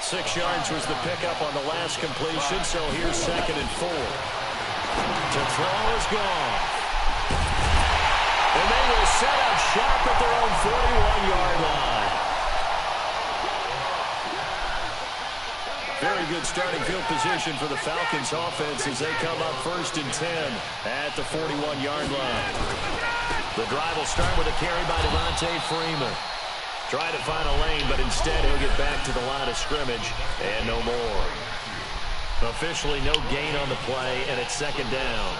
6 yards was the pickup on the last completion, so here's 2nd and 4. To throw is gone. And they will set up shop at their own 41-yard line. Very good starting field position for the Falcons offense as they come up 1st and 10 at the 41-yard line. The drive will start with a carry by Devontae Freeman. Try to find a lane, but instead he'll get back to the line of scrimmage and no more. Officially no gain on the play, and it's 2nd down.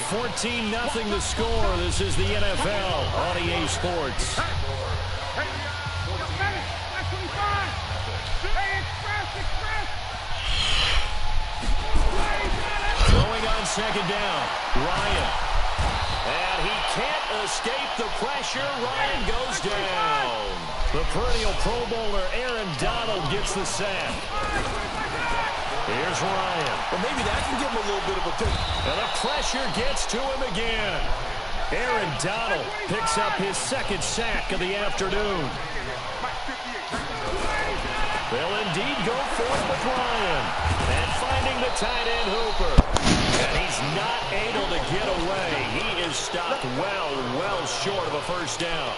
14-0 the score. This is the NFL on EA Sports. Throwing on 2nd down, Ryan. And he can't escape the pressure. Ryan goes down. The perennial Pro Bowler Aaron Donald gets the sack. Here's Ryan. Well, maybe that can give him a little bit of a pick. And the pressure gets to him again. Aaron Donald picks up his 2nd sack of the afternoon. They'll indeed go for it with Ryan. And finding the tight end Hooper. And he's not able to get away. He is stopped well short of a first down.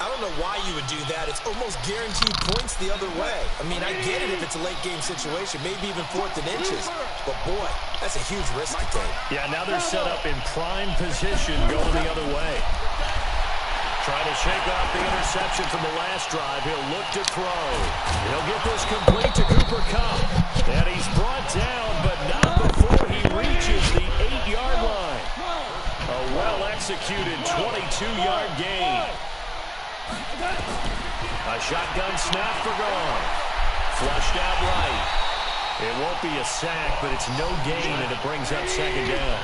I don't know why you would do that. It's almost guaranteed points the other way. I mean, I get it if it's a late game situation, maybe even 4th and inches. But boy, that's a huge risk to take. Yeah, now they're set up in prime position going the other way. Trying to shake off the interception from the last drive. He'll look to throw. He'll get this complete to Cooper Kupp. And he's brought down, but not before he reaches the 8-yard line. A well-executed 22-yard gain. A shotgun snap for gone. Flushed out right. It won't be a sack, but it's no gain, and it brings up second down.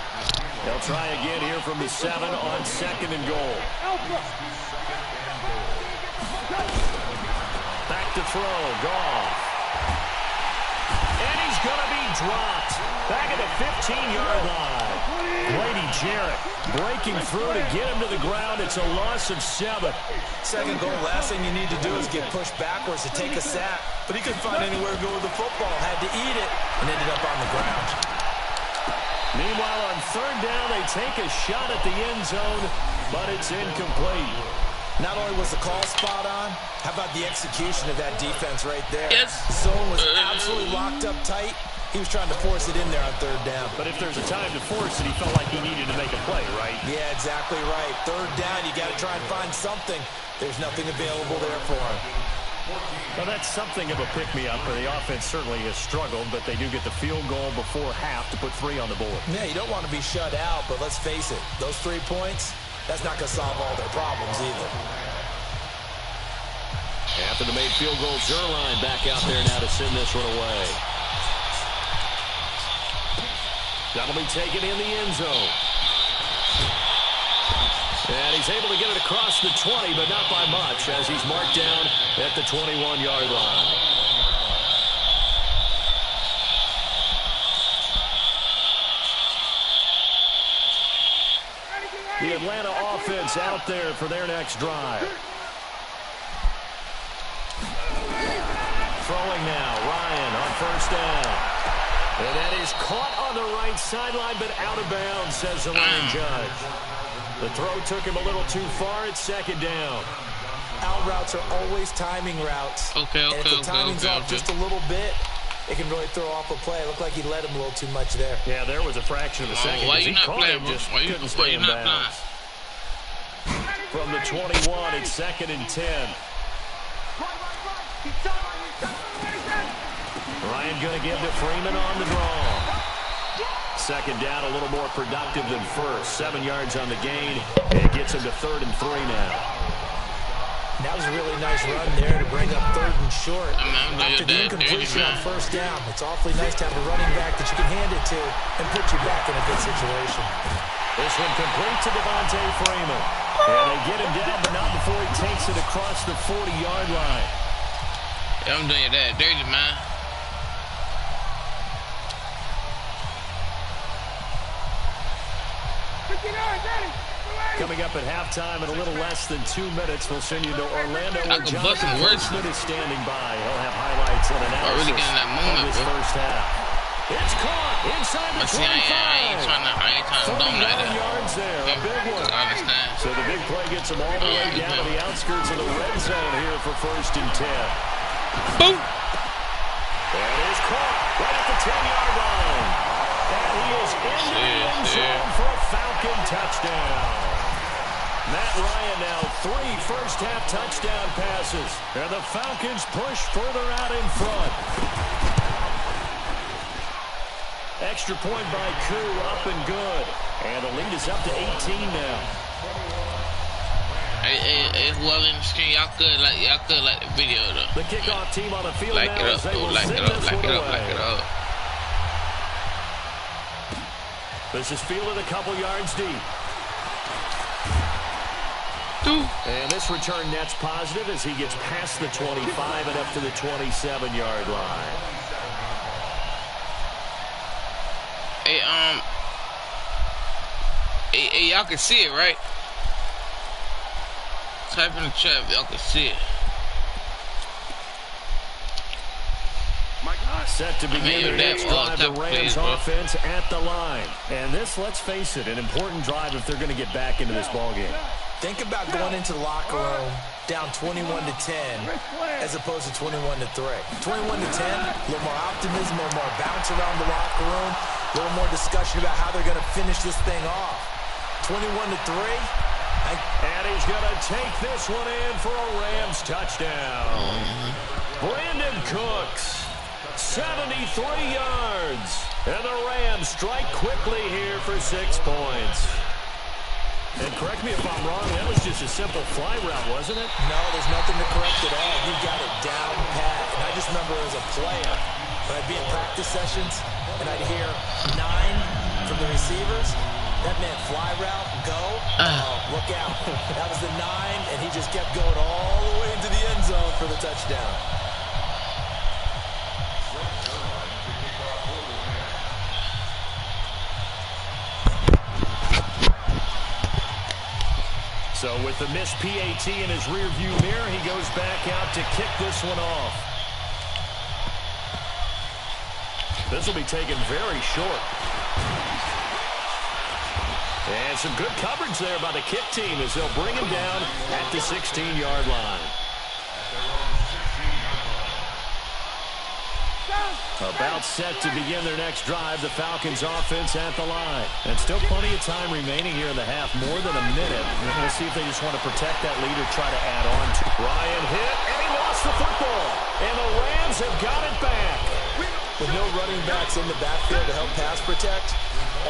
They'll try again here from the 7 on 2nd and goal. Back to throw. Goff. And he's going to be dropped. Back at the 15-yard line. Grady Jarrett breaking through to get him to the ground. It's a loss of 7. Second goal, last thing you need to do is get pushed backwards to take a sack. But he couldn't find anywhere to go with the football. Had to eat it and ended up on the ground. Meanwhile, on 3rd down, they take a shot at the end zone, but it's incomplete. Not only was the call spot on, how about the execution of that defense right there? Yes. The zone was absolutely locked up tight. He was trying to force it in there on 3rd down. But if there's a time to force it, he felt like he needed to make a play, right? Yeah, exactly right. 3rd down, you got to try and find something. There's nothing available there for him. Well, that's something of a pick-me-up. The offense certainly has struggled, but they do get the field goal before half to put 3 on the board. Yeah, you don't want to be shut out, but let's face it, those 3 points, that's not going to solve all their problems either. After the made field goal, Zuerlein back out there now to send this one away. That'll be taken in the end zone. And he's able to get it across the 20, but not by much, as he's marked down at the 21-yard line. The Atlanta offense out there for their next drive. Throwing now, Ryan on 1st down. And that is caught on the right sideline, but out of bounds, says the line judge. The throw took him a little too far. It's 2nd down. Out routes are always timing routes. And if the timing's off just a little bit, it can really throw off a play. It looked like he let him a little too much there. Yeah, there was a fraction of a second. Why you he not caught playing, it, bro? just Why couldn't stay you in not bounds. From the 21, it's 2nd and 10. Ryan going to give to Freeman on the draw. 2nd down, a little more productive than 1st. 7 yards on the gain. It gets him to 3rd and 3 now. That was a really nice run there to bring up 3rd and short. After the incompletion on 1st down, it's awfully nice to have a running back that you can hand it to and put you back in a good situation. This one complete to Devontae Freeman. And they get him down, but not before he takes it across the 40-yard line. I'm doing that dirty, man. Coming up at halftime in a little less than 2 minutes, we'll send you to Orlando where Jonathan Grossman is standing by. He'll have highlights and analysis really getting that moment, of this first half. It's caught inside the 25. I ain't trying to dominate that. Yards there, a big one. I understand. So the big play gets them all the way down to the outskirts of the red zone here for 1st and 10. Boom! That is caught right at the 10-yard line. And he is in the end zone for a Falcon touchdown. Matt Ryan now 3 first-half touchdown passes. And the Falcons push further out in front. Extra point by Koo, up and good. And the lead is up to 18 now. Hey, whoever in the screen, y'all could like the video though. The kickoff team on the field like now it as up, they will like send it up, this like one it up, away. like it up. This is fielded a couple yards deep. And this return net's positive as he gets past the 25 and up to the 27-yard line. Hey, y'all can see it, right? Type in the chat if y'all can see it. Set to begin the next drive, the Rams offense at the line. And this, let's face it, an important drive if they're going to get back into this ballgame. Think about going into the locker room down 21-10 as opposed to 21-3. 21-10, a little more optimism, a little more bounce around the locker room, a little more discussion about how they're going to finish this thing off. 21-3. And he's going to take this one in for a Rams touchdown. Brandon Cooks, 73 yards. And the Rams strike quickly here for 6 points. And correct me if I'm wrong, that was just a simple fly route, wasn't it? No, there's nothing to correct at all. You got it down pat. And I just remember as a player, when I'd be in practice sessions, and I'd hear 9 from the receivers, that meant fly route, go, look out. That was the 9, and he just kept going all the way into the end zone for the touchdown. So with the missed PAT in his rearview mirror, he goes back out to kick this one off. This will be taken very short. And some good coverage there by the kick team as they'll bring him down at the 16-yard line. About set to begin their next drive, the Falcons offense at the line. And still plenty of time remaining here in the half, more than a minute. We'll see if they just want to protect that lead or try to add on to. Ryan hit, and he lost the football. And the Rams have got it back. With no running backs in the backfield to help pass protect,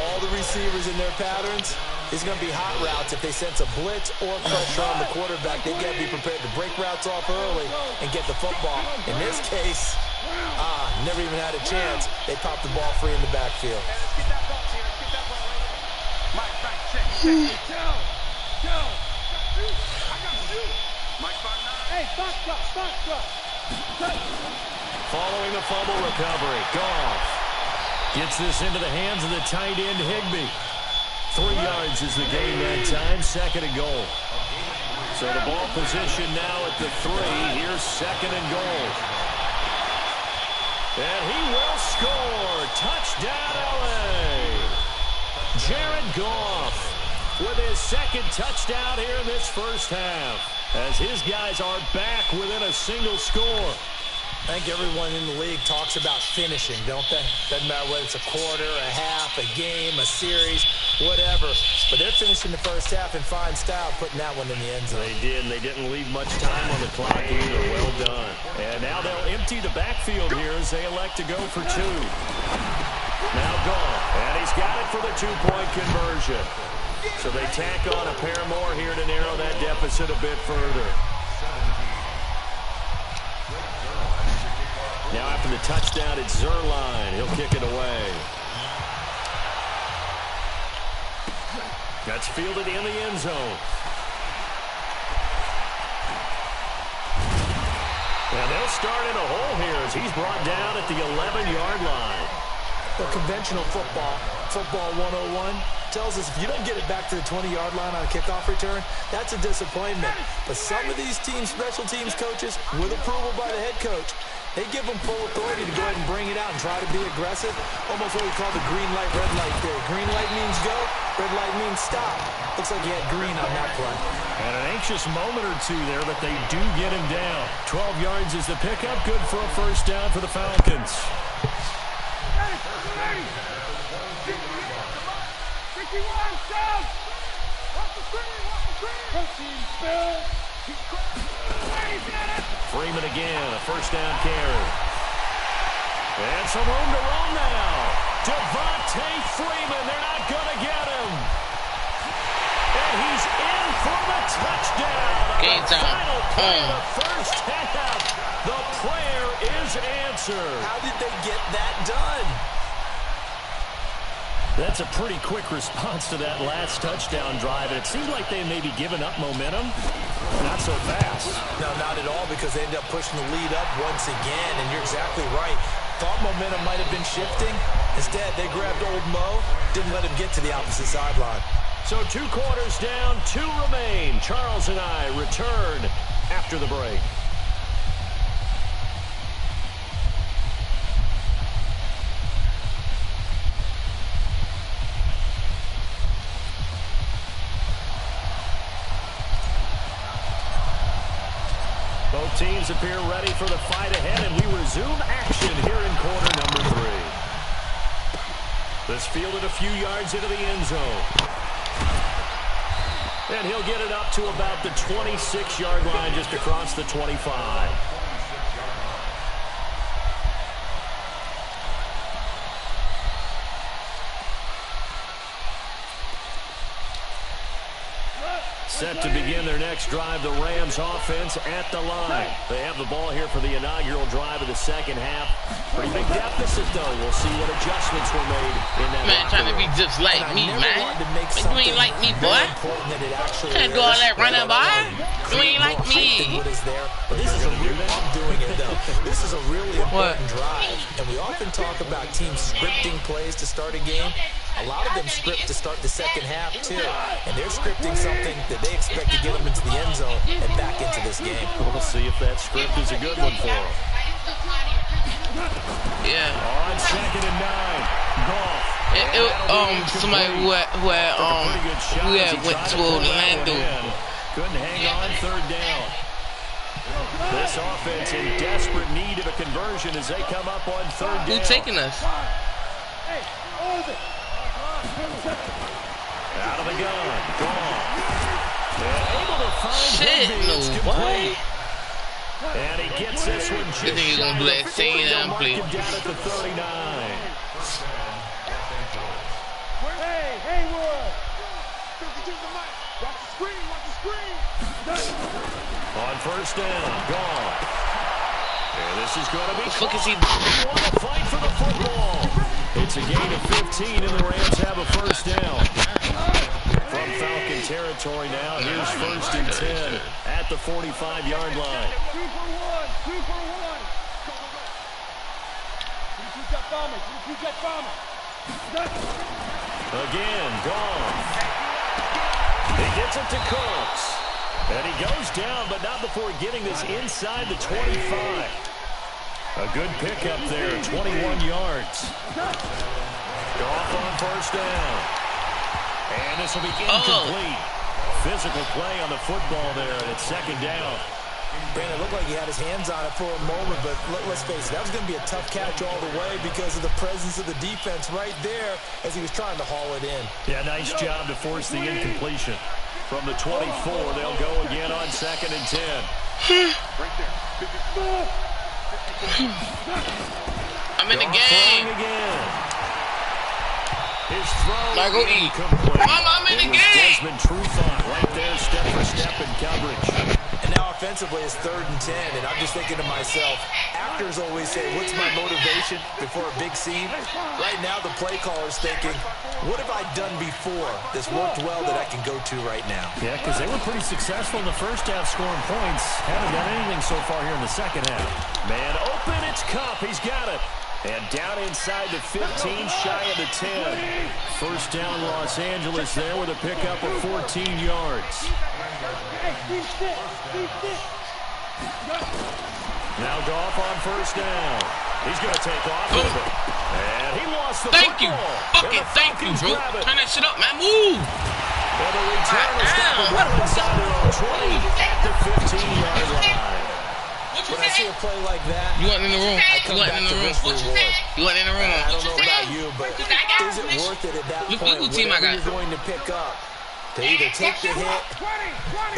all the receivers in their patterns, it's going to be hot routes. If they sense a blitz or pressure on the quarterback, they've got to be prepared to break routes off early and get the football. In this case, never even had a chance. They popped the ball free in the backfield. Following the fumble recovery, Goff gets this into the hands of the tight end, Higbee. 3 yards is the gain that time, 2nd and goal. So the ball position now at the 3. Here's 2nd and goal. And he will score. Touchdown, L.A. Jared Goff with his 2nd touchdown here in this first half, as his guys are back within a single score. I think everyone in the league talks about finishing, don't they? Doesn't matter whether it's a quarter, a half, a game, a series, whatever. But they're finishing the first half in fine style, putting that one in the end zone. They did, and they didn't leave much time on the clock either. Well done. And now they'll empty the backfield here as they elect to go for 2. Now Goff, and he's got it for the 2-point conversion. So they tack on a pair more here to narrow that deficit a bit further. Now after the touchdown, it's Zuerlein. He'll kick it away. That's fielded in the end zone. And they'll start in a hole here as he's brought down at the 11-yard line. Well, conventional football 101, tells us if you don't get it back to the 20-yard line on a kickoff return, that's a disappointment. But some of these teams, special teams coaches, with approval by the head coach, they give them full authority to go ahead and bring it out and try to be aggressive. Almost what we call the green light, red light theory. Green light means go, red light means stop. Looks like he had green on that play. And an anxious moment or two there, but they do get him down. 12 yards is the pickup. Good for a first down for the Falcons. Freeman again, a first down carry. And some room to run now. Devontae Freeman, they're not going to get him. And he's in for the touchdown. Game time. Final play of the first half. The prayer is answered. How did they get that done? That's a pretty quick response to that last touchdown drive. And it seemed like they may be giving up momentum. Not so fast. No, not at all, because they ended up pushing the lead up once again. And you're exactly right. Thought momentum might have been shifting. Instead, they grabbed old Mo, didn't let him get to the opposite sideline. So 2 quarters down, 2 remain. Charles and I return after the break. Both teams appear ready for the fight ahead, and we resume action here in quarter number 3. This fielded a few yards into the end zone. And he'll get it up to about the 26-yard line, just across the 25. Set to begin their next drive, the Rams offense at the line. They have the ball here for the inaugural drive of the second half. Pretty big deficit, though. We'll see what adjustments were made in that. Man, trying to be just like me, man. You ain't like me, boy. Can't do all that running by. You ain't like me. What is there? But this is a real, I'm doing it, though. This is a really important drive. And we often talk about teams scripting plays to start a game. A lot of them script to start the second half, too. And they're scripting something that they expect to get them into the end zone and back into this game. We'll see if that script is a good one for them. Yeah. On 2nd and 9. Goff. Somebody who went to Orlando. Couldn't hang on 3rd down. This offense in desperate need of a conversion as they come up on 3rd down. Who's taking us? Out of the gun. Gone. Able to find Shit, no way. And he gets this one just You think he's gonna do that same damn play? down at the 39. Hey, Haywood! Watch the screen, watch the screen! On 1st down, gone. And this is going to be. What the fuck is he doing? Want to fight for the football. It's a gain of 15, and the Rams have a 1st down. From Falcon territory now, here's 1st and 10 at the 45-yard line. 2 for 1, 2 for 1. Again, gone. He gets it to Cooks. And he goes down, but not before getting this inside the 25. A good pickup there, 21 yards. Goff on 1st down. And this will be incomplete. Physical play on the football there, and it's 2nd down. Brandon, it looked like he had his hands on it for a moment, but let's face it, that was going to be a tough catch all the way because of the presence of the defense right there as he was trying to haul it in. Yeah, nice job to force the incompletion. From the 24, they'll go again on 2nd and 10. I'm in the game. Again. His throw Now go eat. incomplete. Mama, I'm in the game. Desmond Trufant right there, step for step in coverage. And now offensively it's 3rd and 10, and I'm just thinking to myself, actors always say, what's my motivation before a big scene? Right now the play caller's thinking, what have I done before that's worked well that I can go to right now? Yeah, because they were pretty successful in the first half scoring points. Haven't done anything so far here in the second half. Man open, it's Kupp. He's got it. And down inside the 15, shy of the 10. 1st down Los Angeles there with a pickup of 14 yards. Now Goff on 1st down. He's going to take off with it. And he lost the Thank you. football. Fucking thank you, bro. Turn that shit up, man. Move. And the return is stopped inside their own 20 at the 15-yard line. When I see a play like that, You wasn't in the room. I You come wasn't back in the to room. risk reward. You wasn't in the room. I don't know about you, but is it worth it at that Look point? who team I Whatever got. you're going to pick up to either take the hit,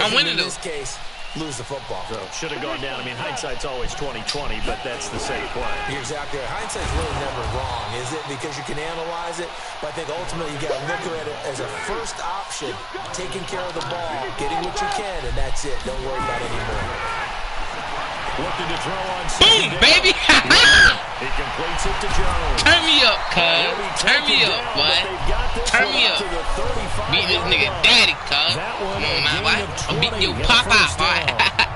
I'm winning in though. this case, lose the football. So should have gone down. I mean, hindsight's always 20/20, but that's the safe play. You're exactly right. Hindsight's really never wrong, is it? Because you can analyze it, but I think ultimately you got to look at it as a first option, taking care of the ball, getting what you can, and that's it. Don't worry about it anymore. Looking to throw on Boom, baby. He completes it to Jones. Turn me up, cuz. Turn me up, boy. Turn me up. Beat this nigga daddy, cuz. Come on now, boy. I'm beating your papa, boy.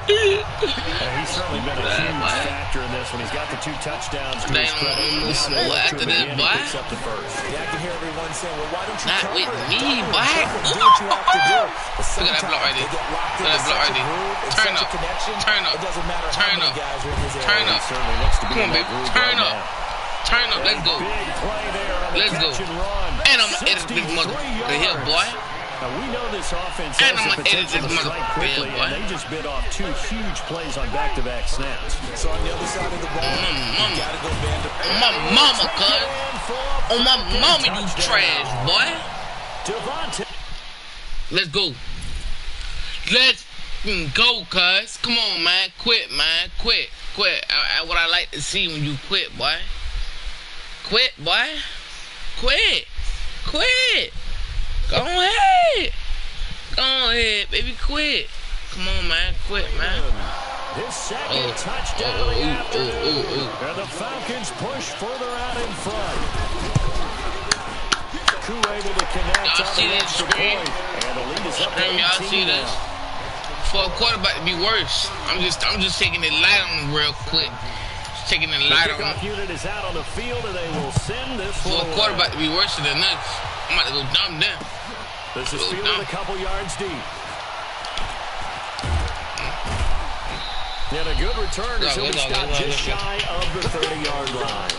He's certainly been a huge factor in this one. He's got the 2 touchdowns to his credit. Slow after that, boy. Picks up the 1st. Yeah, I can hear everyone saying, well, why don't you Not cover with it? me, Double, boy. triple, do what you have to do. But Look at that block right there. they get locked Look at into that block such right a there. groove and Turn such a up. connection, Turn up. it doesn't matter how Turn many up. guys are in his area. Turn up. He certainly looks to be Come on, in that baby. groove Turn right up. now. Turn up. Let's go. Big play there on the Let's go. catch and run. And I'm gonna edit this mother. Look here, boy. Now, we know this offense And has I'm the gonna edit potential this to strike mother- quickly, yeah, boy. and they just bit off 2 huge plays on back-to-back snaps. So on the other side of the ball, you got to go Vander. On my mama, cuz. On my mama, you trash, boy. Devontae. Let's go. Let's go, cuz. Come on, man. Quit, man. Quit. What I like to see when you quit, boy. Quit, boy. Quit. Go ahead. Go ahead, baby, quit. Come on, man, quit, man. His second touchdown of the afternoon. And the Falcons push further out in front. Koo able to connect. Y'all see this screen? And the lead is up to 18 Y'all see this? For a quarterback to be worse, I'm just taking it light on him real quick. Just taking it light on him. The kickoff unit is out on the field, and they will send this For a quarterback to be worse than this, I'm about to go dumb them. This is fielded a couple yards deep. And a good return as he'll be stopped just shy of the 30-yard line.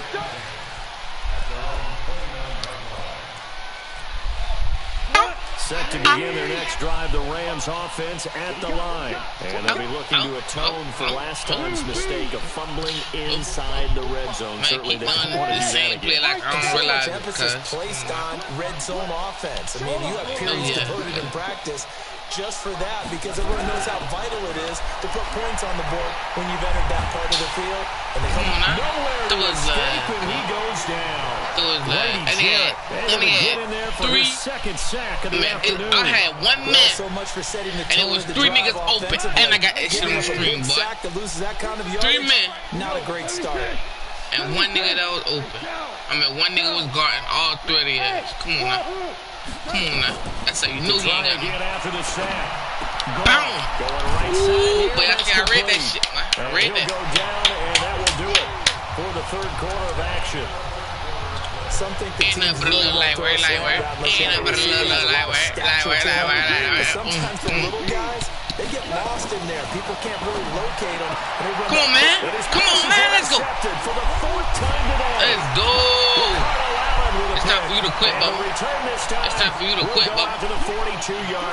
Set to begin their next drive, the Rams offense at the line. And they'll be looking to atone for last time's mistake of fumbling inside the red zone. Man, Certainly keep they doing don't want to the do same that play again. like I don't So realize much it, emphasis cuz. placed on red zone offense. I mean, you have periods devoted in practice just for that because everyone knows how vital it is to put points on the board when you've entered that part of the field. And they Come on now. Nowhere to escape, and he goes down. And he had three. Second sack of the afternoon. I had 1 minute, so much for setting the and it was 3 niggas open, and I got that shit on the screen, boy. That loses that kind of 3 men, not a great start. and 1 nigga that was open. I mean, 1 nigga was guarding all 3 of the ass. Come on now. Come on now. That's how you know he ain't got me. After the sack. Boom! Ooh, but I read that shit, man. I read He'll that. go down, and that will do it for the third quarter of action. Ain't nothing but a little lightweight. Ain't nothing but a little lightweight. Sometimes the little guys, they get lost in there. People can't really locate them. Come on, man. Come on, man. Let's go. For the 4th time today. Let's go. It's time for you to quit, Bubba. It's time for you to quit, Bubba. I'm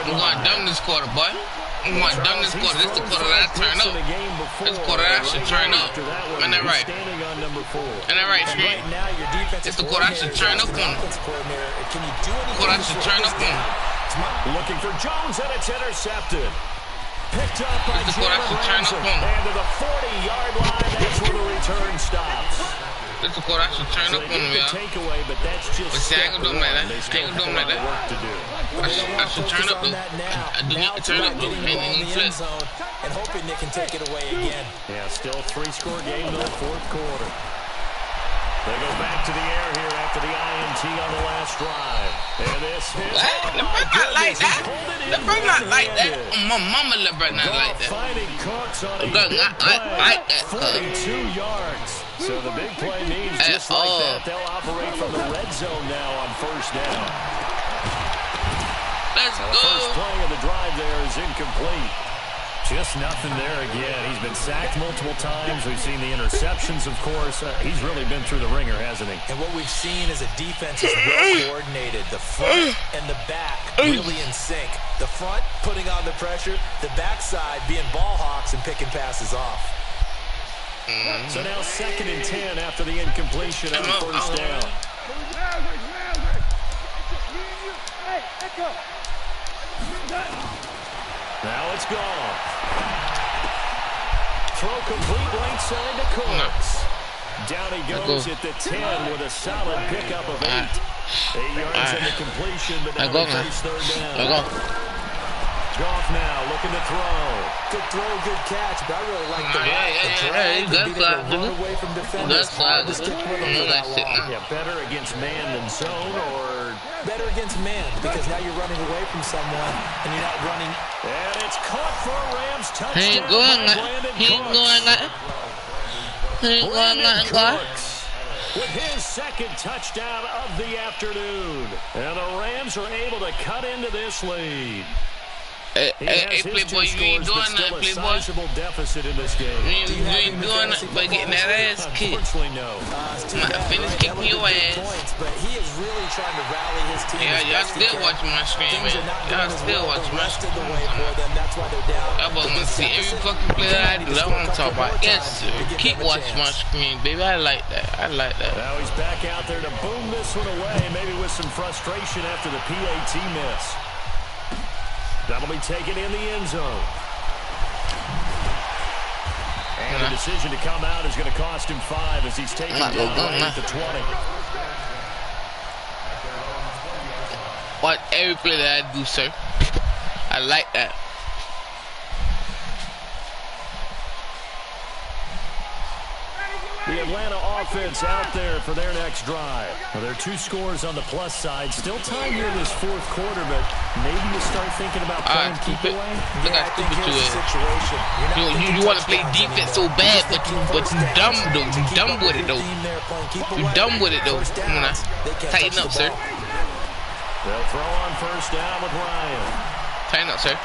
going to dumb this quarter, boy. I'm going to dumb this quarter. This is the quarter that I turn up. This is the quarter that I should turn up. Ain't that right? Ain't that right, Screen? It's the quarter I should turn up on him. Quarter I should turn up on him. Looking for Jones, and it's intercepted. Picked up by This is what I should turn up on him. And to the 40-yard line, that's where the return stops. This is the quarter I should turn up on him, y'all. Takeaway, but that's just But see, I ain't gonna do him like that. I ain't gonna do him like that. work to do. I should turn up, though. I do need to turn up, though. Ain't gonna flip. And hoping they can take it away again. Yeah, still 3-score game in the 4th quarter. They go back to the air here after the INT on the last drive. And this is... What? LeBron not like that. LeBron not like that. My mama LeBron not like that. Finding Cooks on a LeBron big not like that, cuz. 42 yards. So the big play means just like that, they'll operate from the red zone now on 1st down. Let's go. First play of the drive there is incomplete. Just nothing there again. He's been sacked multiple times. We've seen the interceptions, of course. He's really been through the ringer, hasn't he? And what we've seen is a defense is well coordinated. The front and the back really in sync. The front putting on the pressure, the backside being ball hawks and picking passes off. So now 2nd and 10 after the incompletion on 1st down. Now it's gone. Throw complete right side to Cooks. Down he goes at the 10 with a solid pickup of 8. 8 yards in the completion, but now they face 3rd down. Goff now looking to throw. Good throw, good catch, but I really like the drag. Good slide, run away from defenders. Good slide. Yeah, better against man than zone, or better against man because now you're running away from someone and you're not running. And it's caught for a Rams touchdown. He ain't going Cooks with his 2nd touchdown of the afternoon. And the Rams are able to cut into this lead. Hey, Playboy, you ain't doing nothing, Playboy. Deficit in this game. You ain't doing nothing but getting that ass kicked. Unfortunately, no. Finish kicking your ass. But he is really trying to rally his team. Yeah, y'all still watching my screen, man. Y'all still watching my screen. That's why they're down. Y'all both want to see every fucking play that I do. I want to talk about. Yes, sir. Keep watching my screen, baby. I like that. I like that. Now he's back out there to boom this one away, maybe with some frustration after the PAT miss. That'll be taken in the end zone. And the decision to come out is going to cost him 5 as he's taken down at the 20. Watch every play that I do, sir. I like that. The Atlanta offense out there for their next drive. Well, there are 2 scores on the plus side. Still time here in this 4th quarter, but maybe you start thinking about playing keep away. Look how stupid you is. You want to play defense so bad, but you dumb though. You dumb with it though. You dumb with it though. Come on now. Tighten up, sir. They'll throw on first down with Ryan. Tighten up, sir.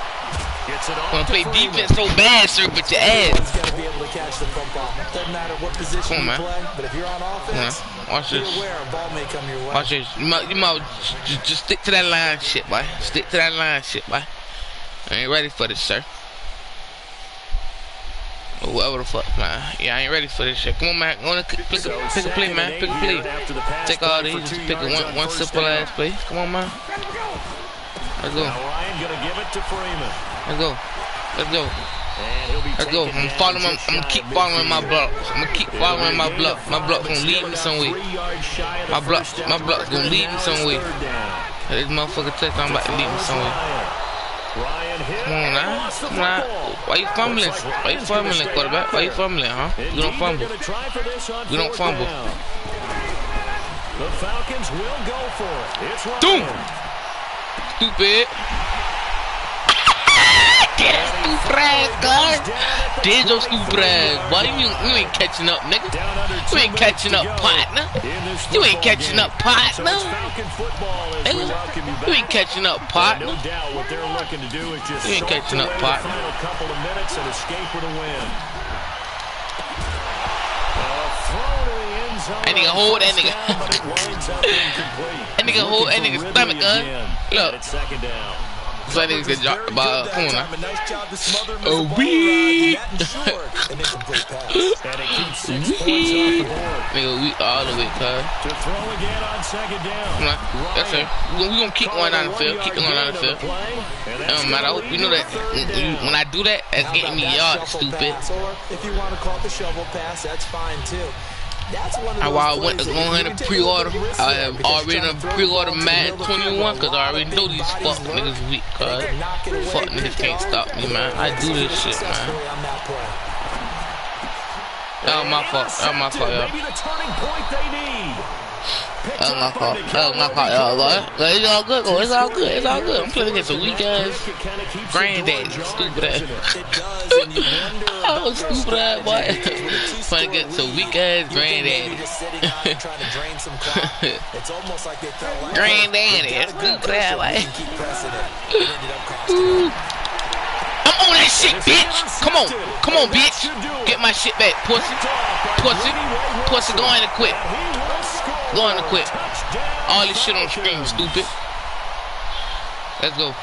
Gets it Want to play defense so bad, sir, but your ass. Got to be able to catch the football. Doesn't matter what position you play, but if you're on offense, watch this. You're aware a ball may come your way. Watch this. You might just stick to that line shit, boy. Stick to that line shit, boy. I ain't ready for this, sir. Or whatever the fuck, man. Yeah, I ain't ready for this shit. Come on, man. Go on, pick a play, man. Pick a play. Take all these. Just pick one simple ass play. Come on, man. Let's go. Now Ryan gonna give it to Freeman. Let's go. Let's go. Let's go. I'm gonna keep following my blocks. I'm gonna keep following my block. My block's gonna lead me some way. My block's gonna lead me some way. This motherfucker touchdown about to lead me some way. Come on now. Come on. Why you fumbling? Why you fumbling, quarterback? Why you fumbling, huh? We don't fumble. We don't fumble. The Falcons will go for it. It's Ryan. Stupid. That's stupid ass, guys. There's your stupid ass. Boy, you ain't catching up, nigga. You ain't catching up, partner. You ain't catching up, partner. Nigga, you ain't catching up, partner. You ain't catching up, partner. That nigga hold that nigga. That nigga hold that nigga's stomach, Look. So that nigga get dropped the ball. Come on now. Oh, we. Nigga, we all the way, cuz. Come on. Yes, sir. We gonna keep going down the field. Keep going down the field. It don't matter. I hope you know that when I do that, that's getting me yards, stupid. If you want to call it the shovel pass, that's fine too. I went to go ahead and pre-order. I have already pre-ordered Madden 21 because I already know these fuck niggas weak, cuz. Fuck niggas can't stop me, man. I do this shit, man. That was my fault. That was my fault, y'all. That was my fault. That was my fault, y'all. It's all good, though. It's all good. It's all good. I'm playing against a weak ass granddaddy. Stupid ass. Oh, stupid ass boy. Playing against a weak ass granddaddy. Granddaddy. That's stupid ass boy. I'm on that shit, bitch. Come on. Come on, bitch. Get my shit back, pussy. Pussy. Pussy, go in and quit. Go in and quit. All this shit on screen, stupid. Let's go.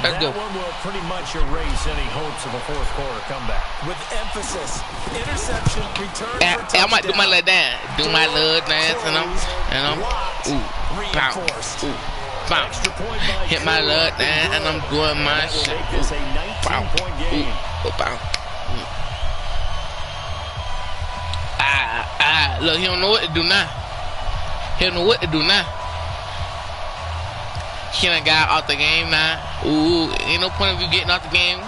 Let's go. That one will pretty much erase any hopes of a 4th quarter comeback. With emphasis, interception, return. I might do my little dance. Do my little dance, and I'm ooh, bounce, ooh, bounce. Hit my little dance, and I'm doing my shit. Ooh, bounce, ooh, bounce. Look, he don't know what to do now. He don't know what to do now. He done got out the game now. Ooh, ain't no point of you getting out the game.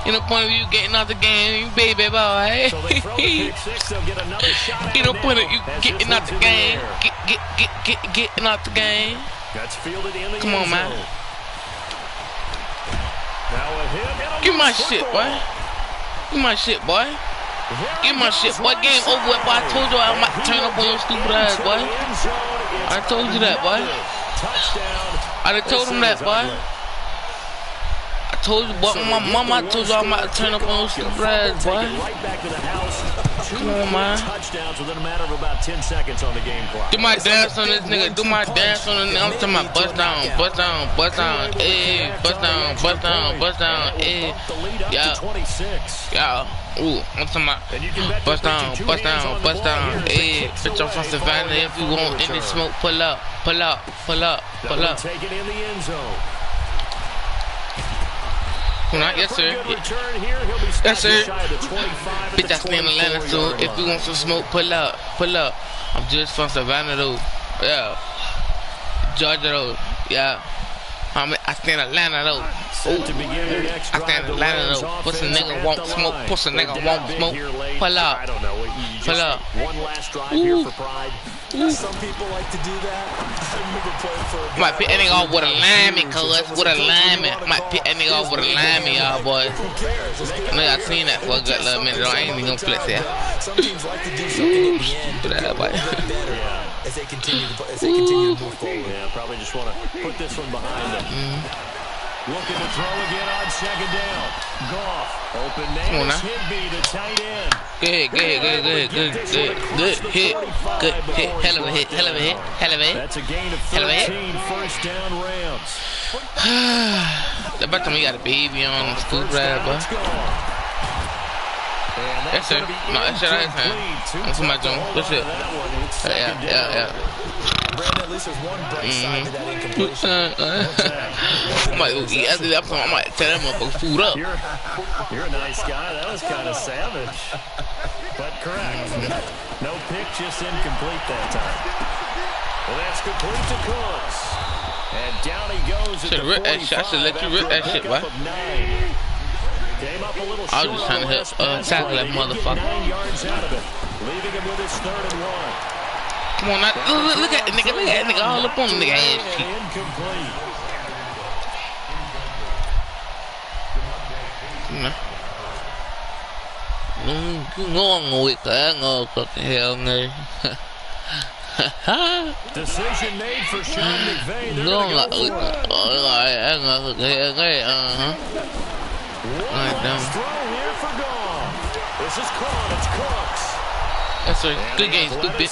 Ain't no point of you getting out the game, baby boy. So they throw the pick six, they'll get another shot. Ain't no point of you getting out the game. Getting out the game. That's fielded in the Come on, man. Now a hit. Give my shit, boy. Give my shit, boy. Give my shit, boy. Game over with, boy. I told you I'm about to turn up on your stupid ass, boy. I told you that, boy. I done told him that, boy. I told you, boy. My mama told you I'm about to turn up on your stupid ass, boy. Come on, man. Do my dance on this nigga. Do my dance on this nigga. I'm talking about bust down, bust down, bust down, eh. Bust down, bust down, bust down, eh. Yeah. Yeah. Ooh, I'm talking about bust down, bust down, bust down, eh. Bitch, I'm from Savannah. If you want any smoke, pull up, pull up, pull up, pull up. Take it in the end zone. Yes, sir. Yes, sir. Bitch, I stay in Atlanta, so if you want some smoke, pull up, pull up. I'm just from Savannah, though. Yeah. Georgia, though. Yeah. I stay in Atlanta, though. set to begin their next I drive. stand The in line Rams up. Pussy offense nigga at won't the smoke. line. Pussy They're nigga down won't here smoke. late. Pull up. I don't know. You just Pull up. one last drive here for pride. Some people like to do that. I remember playing for a guy. Might pick that nigga off with a lineman, cuz. With a lineman. Might pick that nigga off with a lineman, y'all boys. Who cares? Let's get Nigga, I seen that for a good little minute, though. I ain't even gonna flex that. Some teams like to do something at the end to get a little bit better as they continue to move forward. Yeah, probably just want to put this one behind them. Looking to throw again on second down. Goff, open man, Higbee to tight end. Good hit. Hell of a hit. That's a gain of Hell of a hit. 13, first down Rams. The better we got a baby on the school drive, boy. That's it. No, that's it. That's my joint. That's it. Yeah. Brandon, at least there's one bright side to that incompletion. I might tell that motherfucker food up. You're a nice guy. That was kind of savage. But correct. No pick, just incomplete that time. Well, that's complete to Cooks. And down he goes at the 45. I should let you rip that shit, boy. Came up a little I was just trying to help tackle that motherfucker. 9 yards out of it, leaving him with his 3rd and 1. Come on, look at that nigga, all up on the nigga ass cheek. Incomplete. Ngon with cái ngờ cực hell người. Decision made for Sean McVay. They're Ngon là going to go for it. ngờ cực hell người. One throw here for Goff. This is caught. It's Cooks. That's right. Good game, stupid.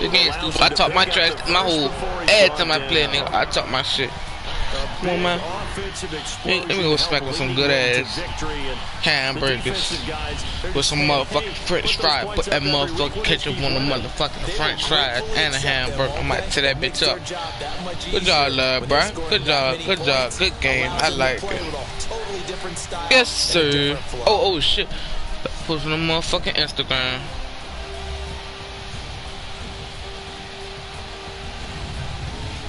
Good game, stupid. I talk my trash, my whole every time I play, nigga. I talk my shit. Come on, man. Let me go smack with some good ass hamburgers with some motherfucking French fries. Put that motherfucking ketchup on the motherfucking French fries and a hamburger. I might tear that bitch up. Good job, love, bro. Good job. Good game. I like it. Yes, sir. Oh shit. Post on the motherfucking Instagram.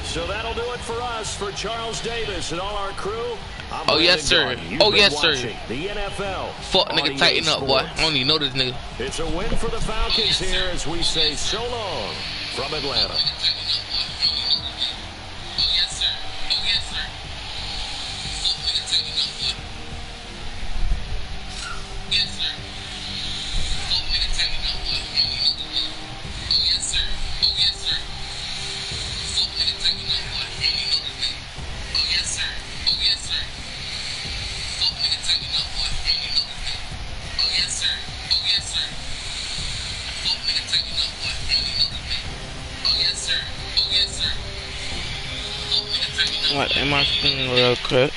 So that'll do it for us, for Charles Davis and all our crew. Oh yes, sir. Oh yes, sir. The NFL. Fuck nigga, tighten up, boy. I don't even know this nigga. It's a win for the Falcons here as we say so long from Atlanta. What am I seeing real quick?